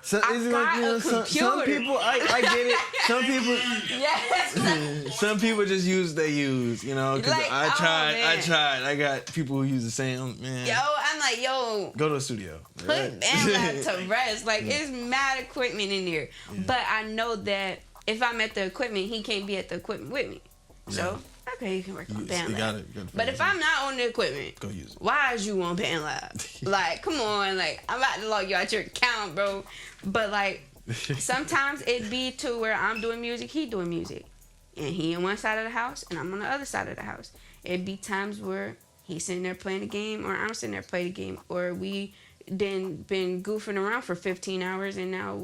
[SPEAKER 4] So
[SPEAKER 1] I
[SPEAKER 4] is it
[SPEAKER 1] got a
[SPEAKER 4] some
[SPEAKER 1] computer.
[SPEAKER 4] people, I get it. Some people,
[SPEAKER 1] Yes.
[SPEAKER 4] some people just use they use, because
[SPEAKER 1] Like,
[SPEAKER 4] I
[SPEAKER 1] oh,
[SPEAKER 4] tried.
[SPEAKER 1] man.
[SPEAKER 4] I got people who use the same, man.
[SPEAKER 1] Yo, I'm like, yo,
[SPEAKER 4] Go to a studio.
[SPEAKER 1] put
[SPEAKER 4] Right?
[SPEAKER 1] BandLab to rest. Like, it's mad equipment in there. But I know that if I'm at the equipment, he can't be at the equipment with me. So, okay, you can work on
[SPEAKER 4] You
[SPEAKER 1] BandLab.
[SPEAKER 4] gotta
[SPEAKER 1] But if I'm not on the equipment,
[SPEAKER 4] go use it.
[SPEAKER 1] why is you on BandLab? Like, come on, like, I'm about to log you out your account, bro. But, like, sometimes it be to where I'm doing music, he doing music. And he on one side of the house, and I'm on the other side of the house. It'd be times where he's sitting there playing the game, or I'm sitting there playing the game, or we then been goofing around for 15 hours, and now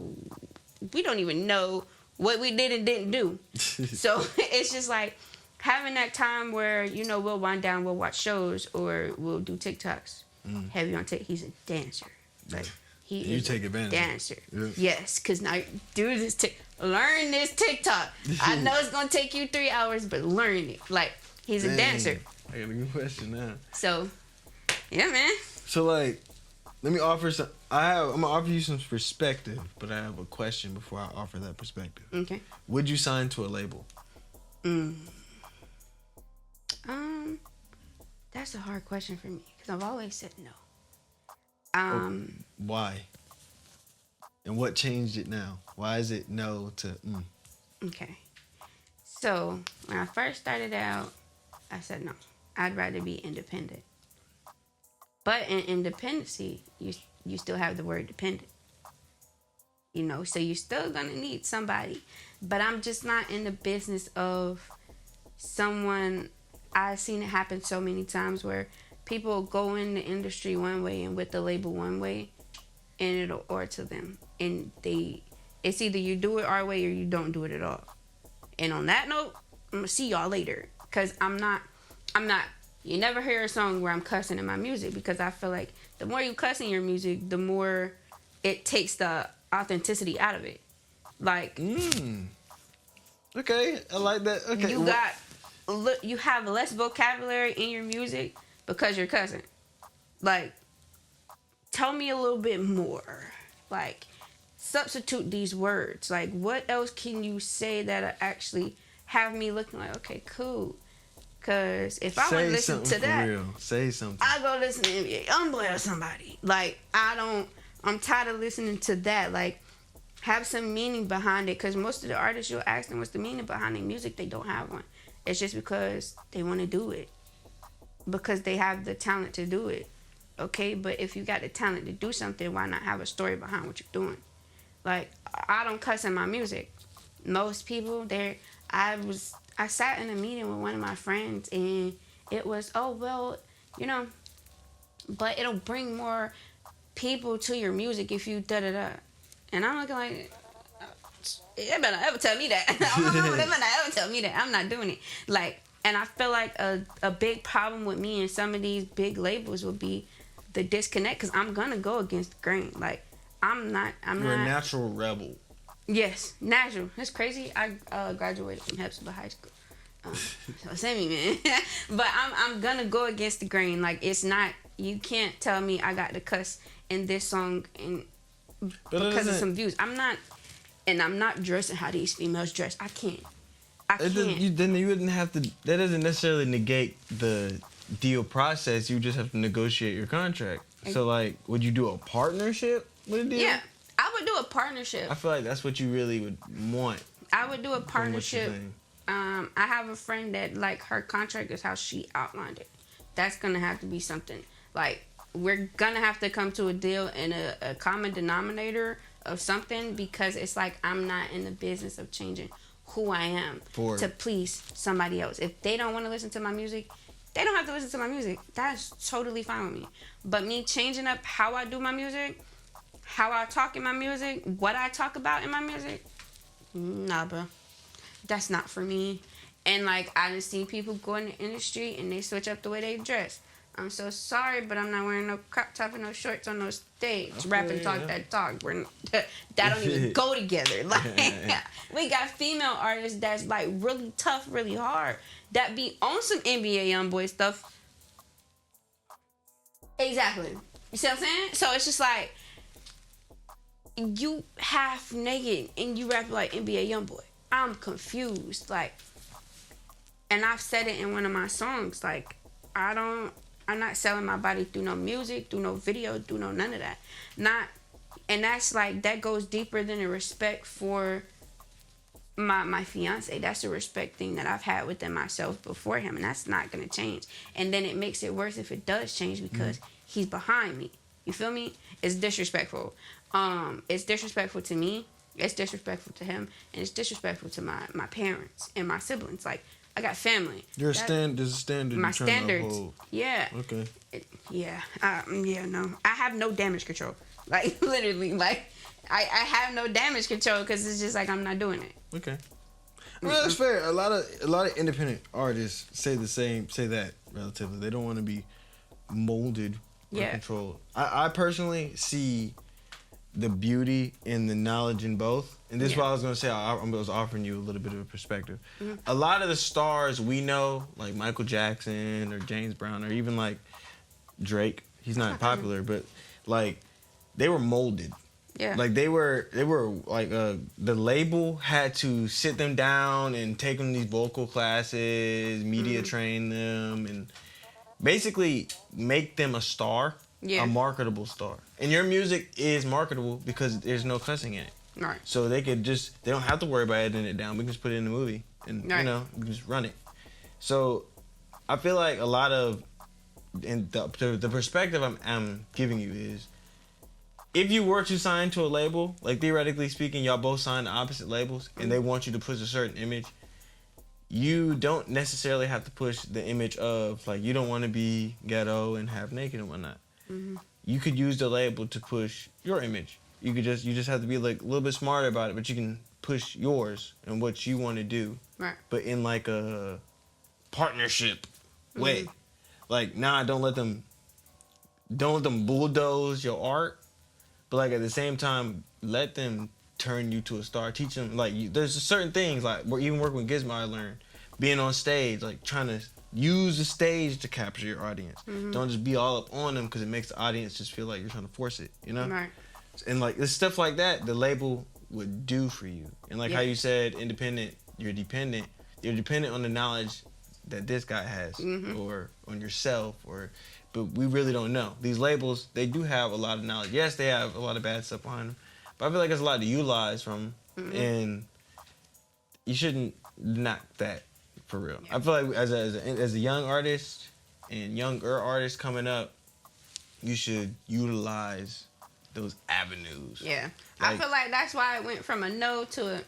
[SPEAKER 1] we don't even know what we did and didn't do. So it's just like having that time where, we'll wind down, we'll watch shows, or we'll do TikToks. Heavy on TikTok. He's a dancer. Like, he
[SPEAKER 4] You
[SPEAKER 1] is
[SPEAKER 4] take
[SPEAKER 1] a
[SPEAKER 4] advantage.
[SPEAKER 1] dancer.
[SPEAKER 4] Yeah.
[SPEAKER 1] Yes, because now do this. Learn this TikTok. I know it's gonna take you 3 hours, but learn it. Like, he's a
[SPEAKER 4] Dang.
[SPEAKER 1] dancer.
[SPEAKER 4] I got a good question now.
[SPEAKER 1] So, yeah, man.
[SPEAKER 4] So, like, let me offer some. I'm gonna offer you some perspective, but I have a question before I offer that perspective.
[SPEAKER 1] Okay.
[SPEAKER 4] Would you sign to a label?
[SPEAKER 1] That's a hard question for me because I've always said no.
[SPEAKER 4] Why? And what changed it now? Why is it no to?
[SPEAKER 1] Okay. So when I first started out, I said no. I'd rather be independent. But in independency, you still have the word dependent. So you're still gonna need somebody. But I'm just not in the business of someone. I've seen it happen so many times where people go in the industry one way and with the label one way, and it'll alter them, and they It's either you do it our way or you don't do it at all. And on that note, I'm gonna see y'all later. Cause I'm not. You never hear a song where I'm cussing in my music, because I feel like the more you cuss in your music, the more it takes the authenticity out of it. Like,
[SPEAKER 3] Okay, I like that. Okay,
[SPEAKER 1] you have less vocabulary in your music because you're cussing. Like, tell me a little bit more. Like, substitute these words. Like, what else can you say that actually have me looking like, okay, cool. Because if I want to listen to that,
[SPEAKER 3] real. Say something.
[SPEAKER 1] I go listen to NBA Youngboy or somebody. Like, I'm tired of listening to that. Like, have some meaning behind it. Because most of the artists, you'll ask them what's the meaning behind their music, they don't have one. It's just because they want to do it. Because they have the talent to do it. Okay, but if you got the talent to do something, why not have a story behind what you're doing? Like, I don't cuss in my music. Most people, I sat in a meeting with one of my friends, and it was, oh, well, you know, but it'll bring more people to your music if you da-da-da. And I'm looking like, they better not ever tell me that. They better not ever tell me that. I'm not doing it. Like, and I feel like a big problem with me and some of these big labels would be the disconnect, because I'm going to go against the grain. Like, I'm
[SPEAKER 3] You're
[SPEAKER 1] not.
[SPEAKER 3] a natural rebel.
[SPEAKER 1] Yes, natural. That's crazy. I graduated from Hepzibah High School. So send me, man. But I'm gonna go against the grain. Like, it's not. You can't tell me I got to cuss in this song and because of some views. I'm not dressing how these females dress. I can't.
[SPEAKER 3] Then you wouldn't have to. That doesn't necessarily negate the deal process. You just have to negotiate your contract. So, like, would you do a partnership with a deal?
[SPEAKER 1] Yeah, I would do a partnership.
[SPEAKER 3] I feel like that's what you really would want.
[SPEAKER 1] I would do a
[SPEAKER 3] from what you're
[SPEAKER 1] partnership.
[SPEAKER 3] saying.
[SPEAKER 1] I have a friend that, like, her contract is how she outlined it. That's gonna have to be something. Like, we're gonna have to come to a deal and a common denominator of something, because it's like, I'm not in the business of changing who I am to please somebody else. If they don't want to listen to my music, they don't have to listen to my music. That's totally fine with me. But me changing up how I do my music, how I talk in my music, what I talk about in my music, nah, bro. That's not for me. And, like, I done seen people go in the industry and they switch up the way they dress. I'm so sorry, but I'm not wearing no crop top and no shorts on no stage.
[SPEAKER 3] Okay,
[SPEAKER 1] Rap and talk that talk. That don't even go together. Like, we got female artists that's, like, really tough, really hard, that be on some NBA Youngboy stuff. Exactly. You see what I'm saying? So it's just like, you half naked and you rap like NBA Youngboy. I'm confused. Like, and I've said it in one of my songs. Like, I'm not selling my body through no music, through no video, through no none of that. And that's like, that goes deeper than the respect for my fiance. That's a respect thing that I've had within myself before him, and that's not gonna change. And then it makes it worse if it does change, because he's behind me. You feel me? It's disrespectful. It's disrespectful to me. It's disrespectful to him, and it's disrespectful to my parents and my siblings. Like, I got family.
[SPEAKER 3] There's a standard.
[SPEAKER 1] My
[SPEAKER 3] you're trying to
[SPEAKER 1] standards.
[SPEAKER 3] uphold.
[SPEAKER 1] Yeah.
[SPEAKER 3] Okay.
[SPEAKER 1] Yeah. No. I have no damage control. Like, literally, like, I have no damage control, because it's just like, I'm not doing it.
[SPEAKER 3] Okay. Well, that's fair. A lot of independent artists say that relatively. They don't want to be molded or controlled. I personally see the beauty and the knowledge in both. And this is what I was going to say. I was offering you a little bit of a perspective. Mm-hmm. A lot of the stars we know, like Michael Jackson or James Brown or even like Drake, he's not popular, but like, they were molded. Yeah. Like, they were like, the label had to sit them down and take them these vocal classes, media train them, and basically make them a star. Yeah. A marketable star. And your music is marketable because there's no cussing in it. Right. So they don't have to worry about editing it down. We can just put it in the movie and, we can just run it. So I feel like a lot of, and the perspective I'm giving you is, if you were to sign to a label, like, theoretically speaking, y'all both sign to opposite labels, and they want you to push a certain image, you don't necessarily have to push the image of, like, you don't want to be ghetto and half naked and whatnot. Mm-hmm. You could use the label to push your image. You just have to be like a little bit smarter about it, but you can push yours and what you want to do,
[SPEAKER 1] Right.
[SPEAKER 3] but in like a partnership way. Like, nah, don't let them bulldoze your art, but like at the same time, let them turn you to a star. Teach them like there's certain things like we're even working with Gizmo. I learned being on stage, like trying to use the stage to capture your audience. Don't just be all up on them because it makes the audience just feel like you're trying to force it. You know.
[SPEAKER 1] Right.
[SPEAKER 3] And like it's stuff like that the label would do for you. And like how
[SPEAKER 1] Yeah.
[SPEAKER 3] you said independent, you're dependent on the knowledge that this guy has or on yourself but we really don't know. These labels, they do have a lot of knowledge. Yes, they have a lot of bad stuff behind them, but I feel like there's a lot to utilize from and you shouldn't knock that for real. I feel like as a young artist and younger artist coming up, you should utilize those avenues.
[SPEAKER 1] Yeah. I
[SPEAKER 3] Like-
[SPEAKER 1] feel like that's why it went from a no to a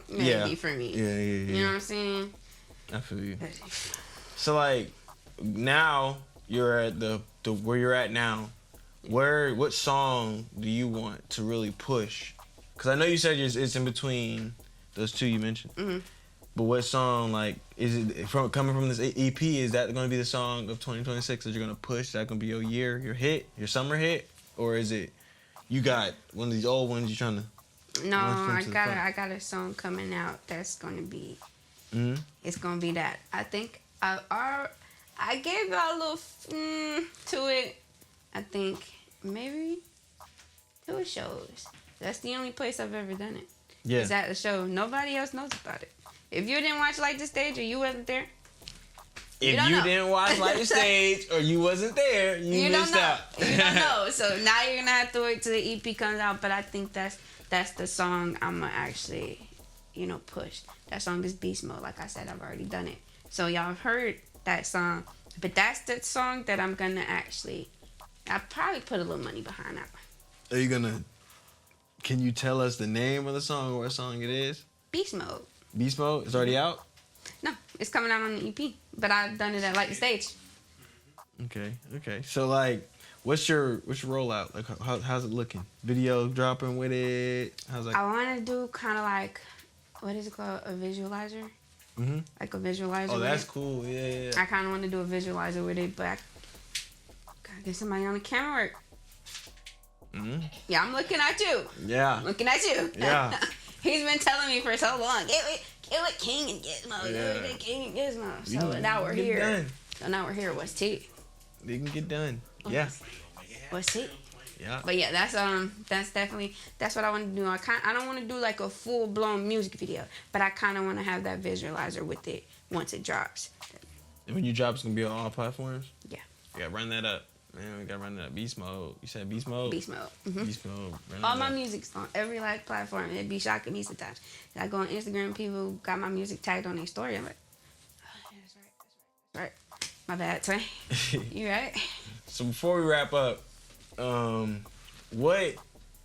[SPEAKER 1] maybe for me.
[SPEAKER 3] Yeah.
[SPEAKER 1] You know what I'm saying?
[SPEAKER 3] I feel you. So like now you're at the where you're at now. What song do you want to really push? Because I know you said it's in between those two you mentioned. But what song, like, is it coming from this EP? Is that going to be the song of 2026 that you're going to push? Is that going to be your year, your hit, your summer hit, or is it you got one of these old ones you're trying to?
[SPEAKER 1] No,
[SPEAKER 3] Let's go to the front.
[SPEAKER 1] I got a song coming out that's gonna be.
[SPEAKER 3] Mhm.
[SPEAKER 1] It's gonna be that. I think I gave y'all a little to it. I think maybe 2 shows. That's the only place I've ever done it.
[SPEAKER 3] Yeah.
[SPEAKER 1] It's at the show. Nobody else knows about it. If you didn't watch Like the Stage or you wasn't there,
[SPEAKER 3] If
[SPEAKER 1] don't
[SPEAKER 3] you
[SPEAKER 1] know.
[SPEAKER 3] didn't watch Like the Stage or you wasn't there, you
[SPEAKER 1] don't
[SPEAKER 3] missed
[SPEAKER 1] know.
[SPEAKER 3] out.
[SPEAKER 1] You don't know. So now you're gonna have to wait till the EP comes out. But I think that's the song I'm gonna actually, push. That song is Beast Mode. Like I said, I've already done it. So y'all have heard that song. But that's the song that I'm gonna I probably put a little money behind that one.
[SPEAKER 3] Are you gonna? Can you tell us the name of the song or what song it is?
[SPEAKER 1] Beast Mode.
[SPEAKER 3] Beast Mode. It's already out.
[SPEAKER 1] No, it's coming out on the EP. But I've done it at Like the Stage.
[SPEAKER 3] Okay. So like, what's your rollout? Like, how's it looking? Video dropping with it? How's that?
[SPEAKER 1] I want to do kind of like, what is it called? A visualizer.
[SPEAKER 3] Mhm.
[SPEAKER 1] Like a visualizer.
[SPEAKER 3] Oh,
[SPEAKER 1] with
[SPEAKER 3] that's
[SPEAKER 1] it.
[SPEAKER 3] cool. Yeah.
[SPEAKER 1] I kind of want to do a visualizer with it, but I gotta get somebody on the camera work.
[SPEAKER 3] Mhm.
[SPEAKER 1] Yeah, I'm looking at you.
[SPEAKER 3] Yeah.
[SPEAKER 1] Looking at you.
[SPEAKER 3] Yeah.
[SPEAKER 1] He's been telling me for so long. Get with King and Gizmo. Get
[SPEAKER 3] Yeah.
[SPEAKER 1] with King and Gizmo.
[SPEAKER 3] You
[SPEAKER 1] So
[SPEAKER 3] can
[SPEAKER 1] now we're
[SPEAKER 3] get
[SPEAKER 1] here.
[SPEAKER 3] done.
[SPEAKER 1] So now we're here. What's T?
[SPEAKER 3] You can get done. Yeah.
[SPEAKER 1] What's T?
[SPEAKER 3] Yeah.
[SPEAKER 1] But yeah, that's definitely what I want to do. I don't want to do like a full blown music video, but I kind of want to have that visualizer with it once it drops.
[SPEAKER 3] And when you drop, it's gonna be on all platforms.
[SPEAKER 1] Yeah.
[SPEAKER 3] You gotta run that up. Man, we gotta run that up. Beast Mode. You said Beast Mode.
[SPEAKER 1] Beast Mode. Mhm.
[SPEAKER 3] Beast Mode. Run
[SPEAKER 1] All
[SPEAKER 3] that
[SPEAKER 1] my
[SPEAKER 3] up.
[SPEAKER 1] music's on every like platform. It be shocking me sometimes. I go on Instagram, people got my music tagged on their story. I'm like, oh, yeah, that's right. My bad, Twin. You right?
[SPEAKER 3] So before we wrap up, what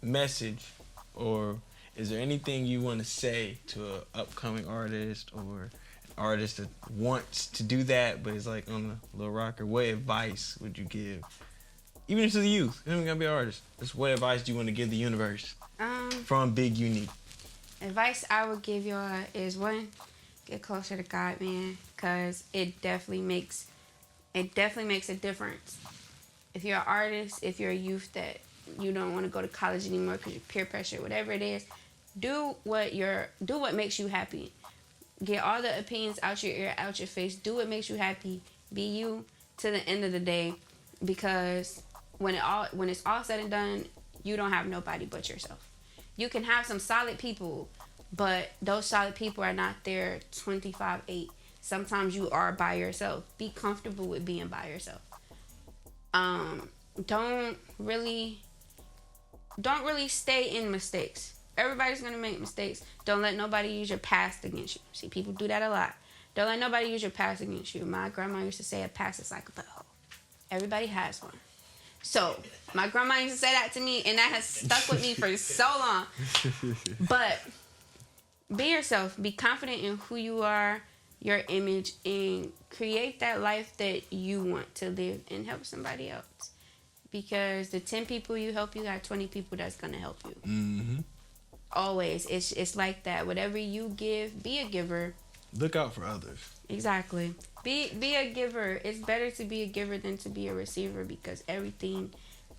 [SPEAKER 3] message or is there anything you want to say to an upcoming artist or an artist that wants to do that but is like on a little rocker? What advice would you give, even to the youth? You don't gotta be an artist. Just what advice do you want to give the universe from Big Unique?
[SPEAKER 1] Advice I would give y'all is one, get closer to God, man, cause it definitely makes a difference. If you're an artist, if you're a youth that you don't want to go to college anymore because you're peer pressure, whatever it is, do what makes you happy. Get all the opinions out your ear, out your face. Do what makes you happy. Be you to the end of the day, because when it's all said and done, you don't have nobody but yourself. You can have some solid people, but those solid people are not there 24/8. Sometimes you are by yourself. Be comfortable with being by yourself. Don't really stay in mistakes. Everybody's gonna make mistakes. Don't let nobody use your past against you. See, people do that a lot. Don't let nobody use your past against you. My grandma used to say a past is like a butthole. Everybody has one. So my grandma used to say that to me, and that has stuck with me for so long. But be yourself. Be confident in who you are, your image, and create that life that you want to live and help somebody else. because the 10 people you help, you got 20 people that's gonna help you.
[SPEAKER 3] Mm-hmm.
[SPEAKER 1] Always, it's like that. Whatever you give, be a giver.
[SPEAKER 3] Look out for others.
[SPEAKER 1] Exactly. Be a giver. It's better to be a giver than to be a receiver, because everything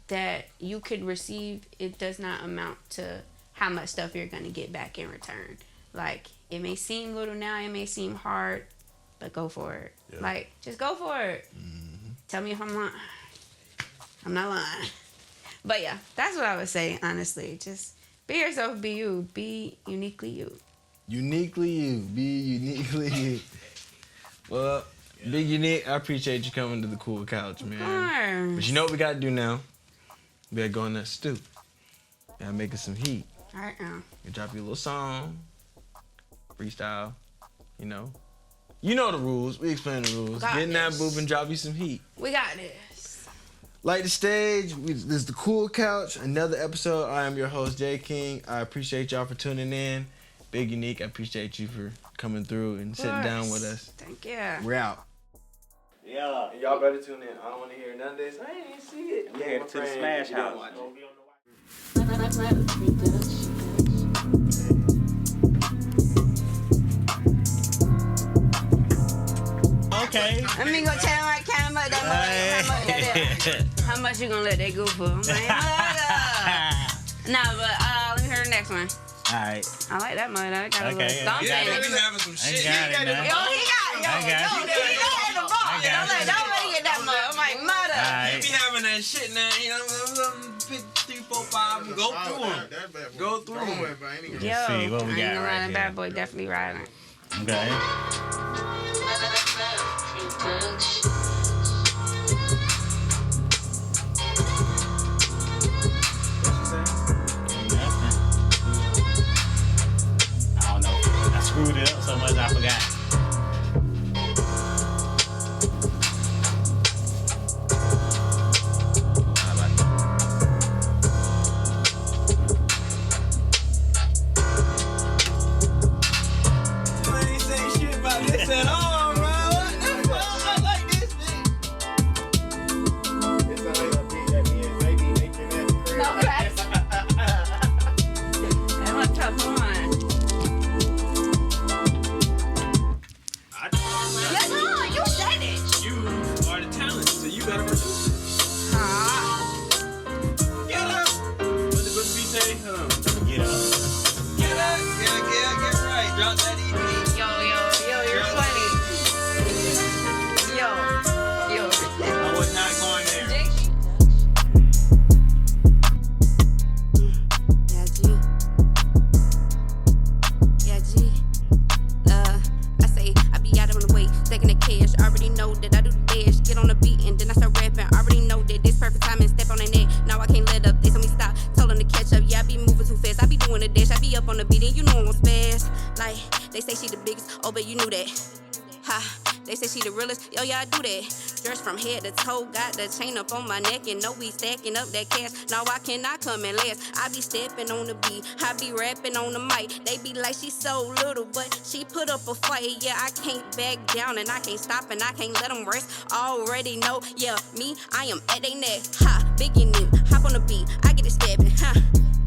[SPEAKER 1] that you could receive, it does not amount to how much stuff you're gonna get back in return. Like, it may seem little now, it may seem hard, but go for it.
[SPEAKER 3] Yeah.
[SPEAKER 1] Like, just go for it.
[SPEAKER 3] Mm-hmm.
[SPEAKER 1] Tell me if I'm lying. I'm not lying. But yeah, that's what I would say, honestly. Just be yourself, be you. Be uniquely you.
[SPEAKER 3] Uniquely you. Be uniquely you. Well, Big Unique, I appreciate you coming to the Cool Couch, man. But you know what we gotta do now? We gotta go in that stew. Gotta make us some heat.
[SPEAKER 1] All right now.
[SPEAKER 3] You drop your little song, freestyle, you know. You know the rules. We explain the rules.
[SPEAKER 1] Got
[SPEAKER 3] Get in that
[SPEAKER 1] this.
[SPEAKER 3] booth and drop you some heat.
[SPEAKER 1] We got this.
[SPEAKER 3] Light the stage. This is the Cool Couch. Another episode. I am your host, Jay King. I appreciate y'all for tuning in. Big Unique, I appreciate you for coming through and sitting down with us.
[SPEAKER 1] Thank you.
[SPEAKER 3] We're out.
[SPEAKER 5] Yeah.
[SPEAKER 3] Y'all better tune in. I don't want to hear none of this. I ain't even see it.
[SPEAKER 5] I'm headed to the Smash House. Okay.
[SPEAKER 1] Let me go tell my camera how much you gonna let that go for? I'm like, nah, but let me hear the next one.
[SPEAKER 5] Alright.
[SPEAKER 1] I like that mother. I got a
[SPEAKER 5] Okay,
[SPEAKER 1] little
[SPEAKER 5] yeah.
[SPEAKER 1] stomp
[SPEAKER 5] Yeah,
[SPEAKER 1] in it.
[SPEAKER 3] been having some shit.
[SPEAKER 5] got it, man.
[SPEAKER 1] Yo, he got in the ball.
[SPEAKER 5] I got it.
[SPEAKER 1] Don't let it get that mother. I'm like, mother.
[SPEAKER 5] Alright.
[SPEAKER 3] be having that shit now, you know, pick 3, 4, 5, and go through them. Go through them.
[SPEAKER 1] Yo,
[SPEAKER 5] Let's see what we
[SPEAKER 1] I ain't
[SPEAKER 5] got
[SPEAKER 1] gonna
[SPEAKER 5] right
[SPEAKER 1] lie,
[SPEAKER 5] here.
[SPEAKER 1] Bad Boy definitely riding.
[SPEAKER 5] Okay. I don't know. I screwed it up so much I forgot.
[SPEAKER 3] You ain't say shit about this at all, bro. What the fuck? I like this shit.
[SPEAKER 1] No, that's a tough one. Yes, you said it.
[SPEAKER 3] You are the talent, so you gotta produce it. Get up. What the beat say? Hold on.
[SPEAKER 5] Get up.
[SPEAKER 3] Get up. Get right. Drop that EP.
[SPEAKER 1] Yo, you're funny. Yo.
[SPEAKER 5] I was not going there.
[SPEAKER 1] Yeah, G. I say I be out on the way, stacking the cash. Already know that I do the dash. Get on the beat and then I start rapping. Already know that this perfect time and step on their neck. Now I can't let up. They told me stop. Told them to catch up. Yeah, I be moving too fast. I be doing the dash. I be up on the beat and you know I'm fast. Like they say she the biggest. Oh, but you knew that. Ha. They say she the realest. Yo, yeah, I do that. Dressed from head to toe. Got the chain up on my neck and know we stacking up that cash. Now I cannot come in last. I be stepping on the beat. I be rapping on the mic. They be like she so little, but she put up a fight. Yeah, I can't back down and I can't stop and I can't let them rest. Already know, yeah, me, I am at they neck. Ha, big and new. Hop on the beat. I get it stepping. Ha,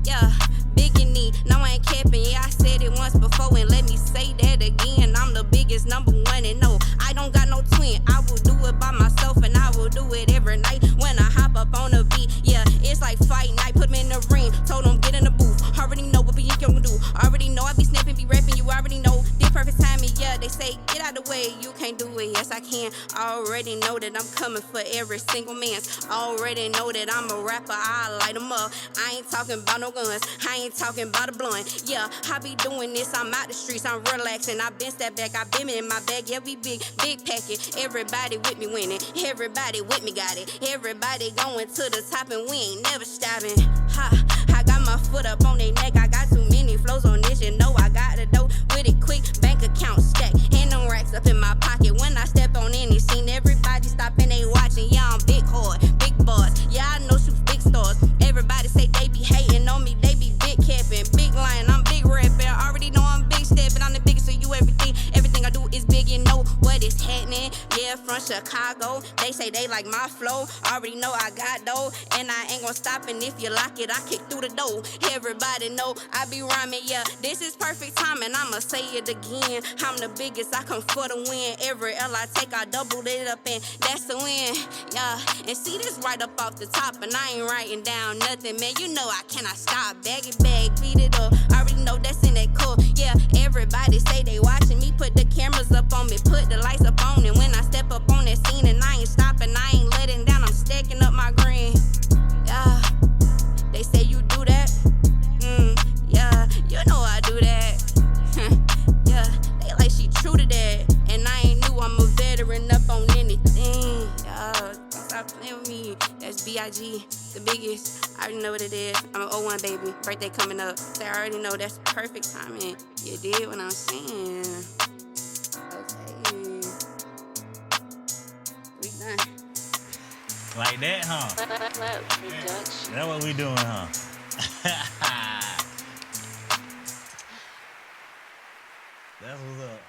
[SPEAKER 1] yeah. Big and neat, now I ain't capping. Yeah, I said it once before and let me say that again. I'm the biggest number one and no, I don't got no twin. I will do it by myself and I will do it every night when I hop up on the beat. Yeah, it's like fight night. Put me in the ring, told them get in the booth. Already know what you gonna do. Already know I be snapping, be rapping. You already know this perfect timing. Yeah, they say get out the way, you can't do it. Yes, I can. Already know that I'm coming for every single man. Already know that I'm a rapper. I light 'em up. I ain't talking about no guns. I ain't talking about a blunt. Yeah, I be doing this. I'm out the streets. I'm relaxing. I been step back. I been in my bag. Yeah, we big packet. Everybody with me winning. Everybody with me got it. Everybody going to the top and we ain't never stopping. Ha, I got my foot up on their neck. I got too many flows on this. You know I got to do with it quick. Bank account stack. And them racks up in my pocket. When I step on any scene, everybody stopping. They watching. Yeah, I'm big hard. Big boss. Yeah, I know shoot big stars. Everybody say they be hating on me. They be big capping. Big lying. I'm big rapping. Already know I'm big stepping. I'm the biggest, so you everything. Everything I do is big. You know what is happening. Yeah, from Chicago. They say they like my flow. Already know I got dough, and I ain't gon' stop. And if you lock it, I kick through the door. Everybody know I be rhyming, yeah. This is perfect time, and I'ma say it again. I'm the biggest, I come for the win. Every L I take, I double it up, and that's the win, yeah. And see this right up off the top, and I ain't writing down nothing, man. You know I cannot stop. Bag it back, beat it up. I already know that's in that core, yeah. Everybody say they watching me, put the cameras up on me, put the lights up on, and when I step up on that scene, and I ain't stopping, I ain't letting down, I'm stacking up my green, yeah. They say you do that, yeah. You know I do that, yeah. They like she true to that, and I ain't new, I'm a veteran up on anything, yeah. Don't stop playing with me. That's B.I.G., the biggest. I already know what it is. I'm an 01 baby, birthday coming up. So I already know that's perfect timing. You did what I'm saying. Okay. We done.
[SPEAKER 5] Like that, huh? That's what we doing, huh? That's what's up.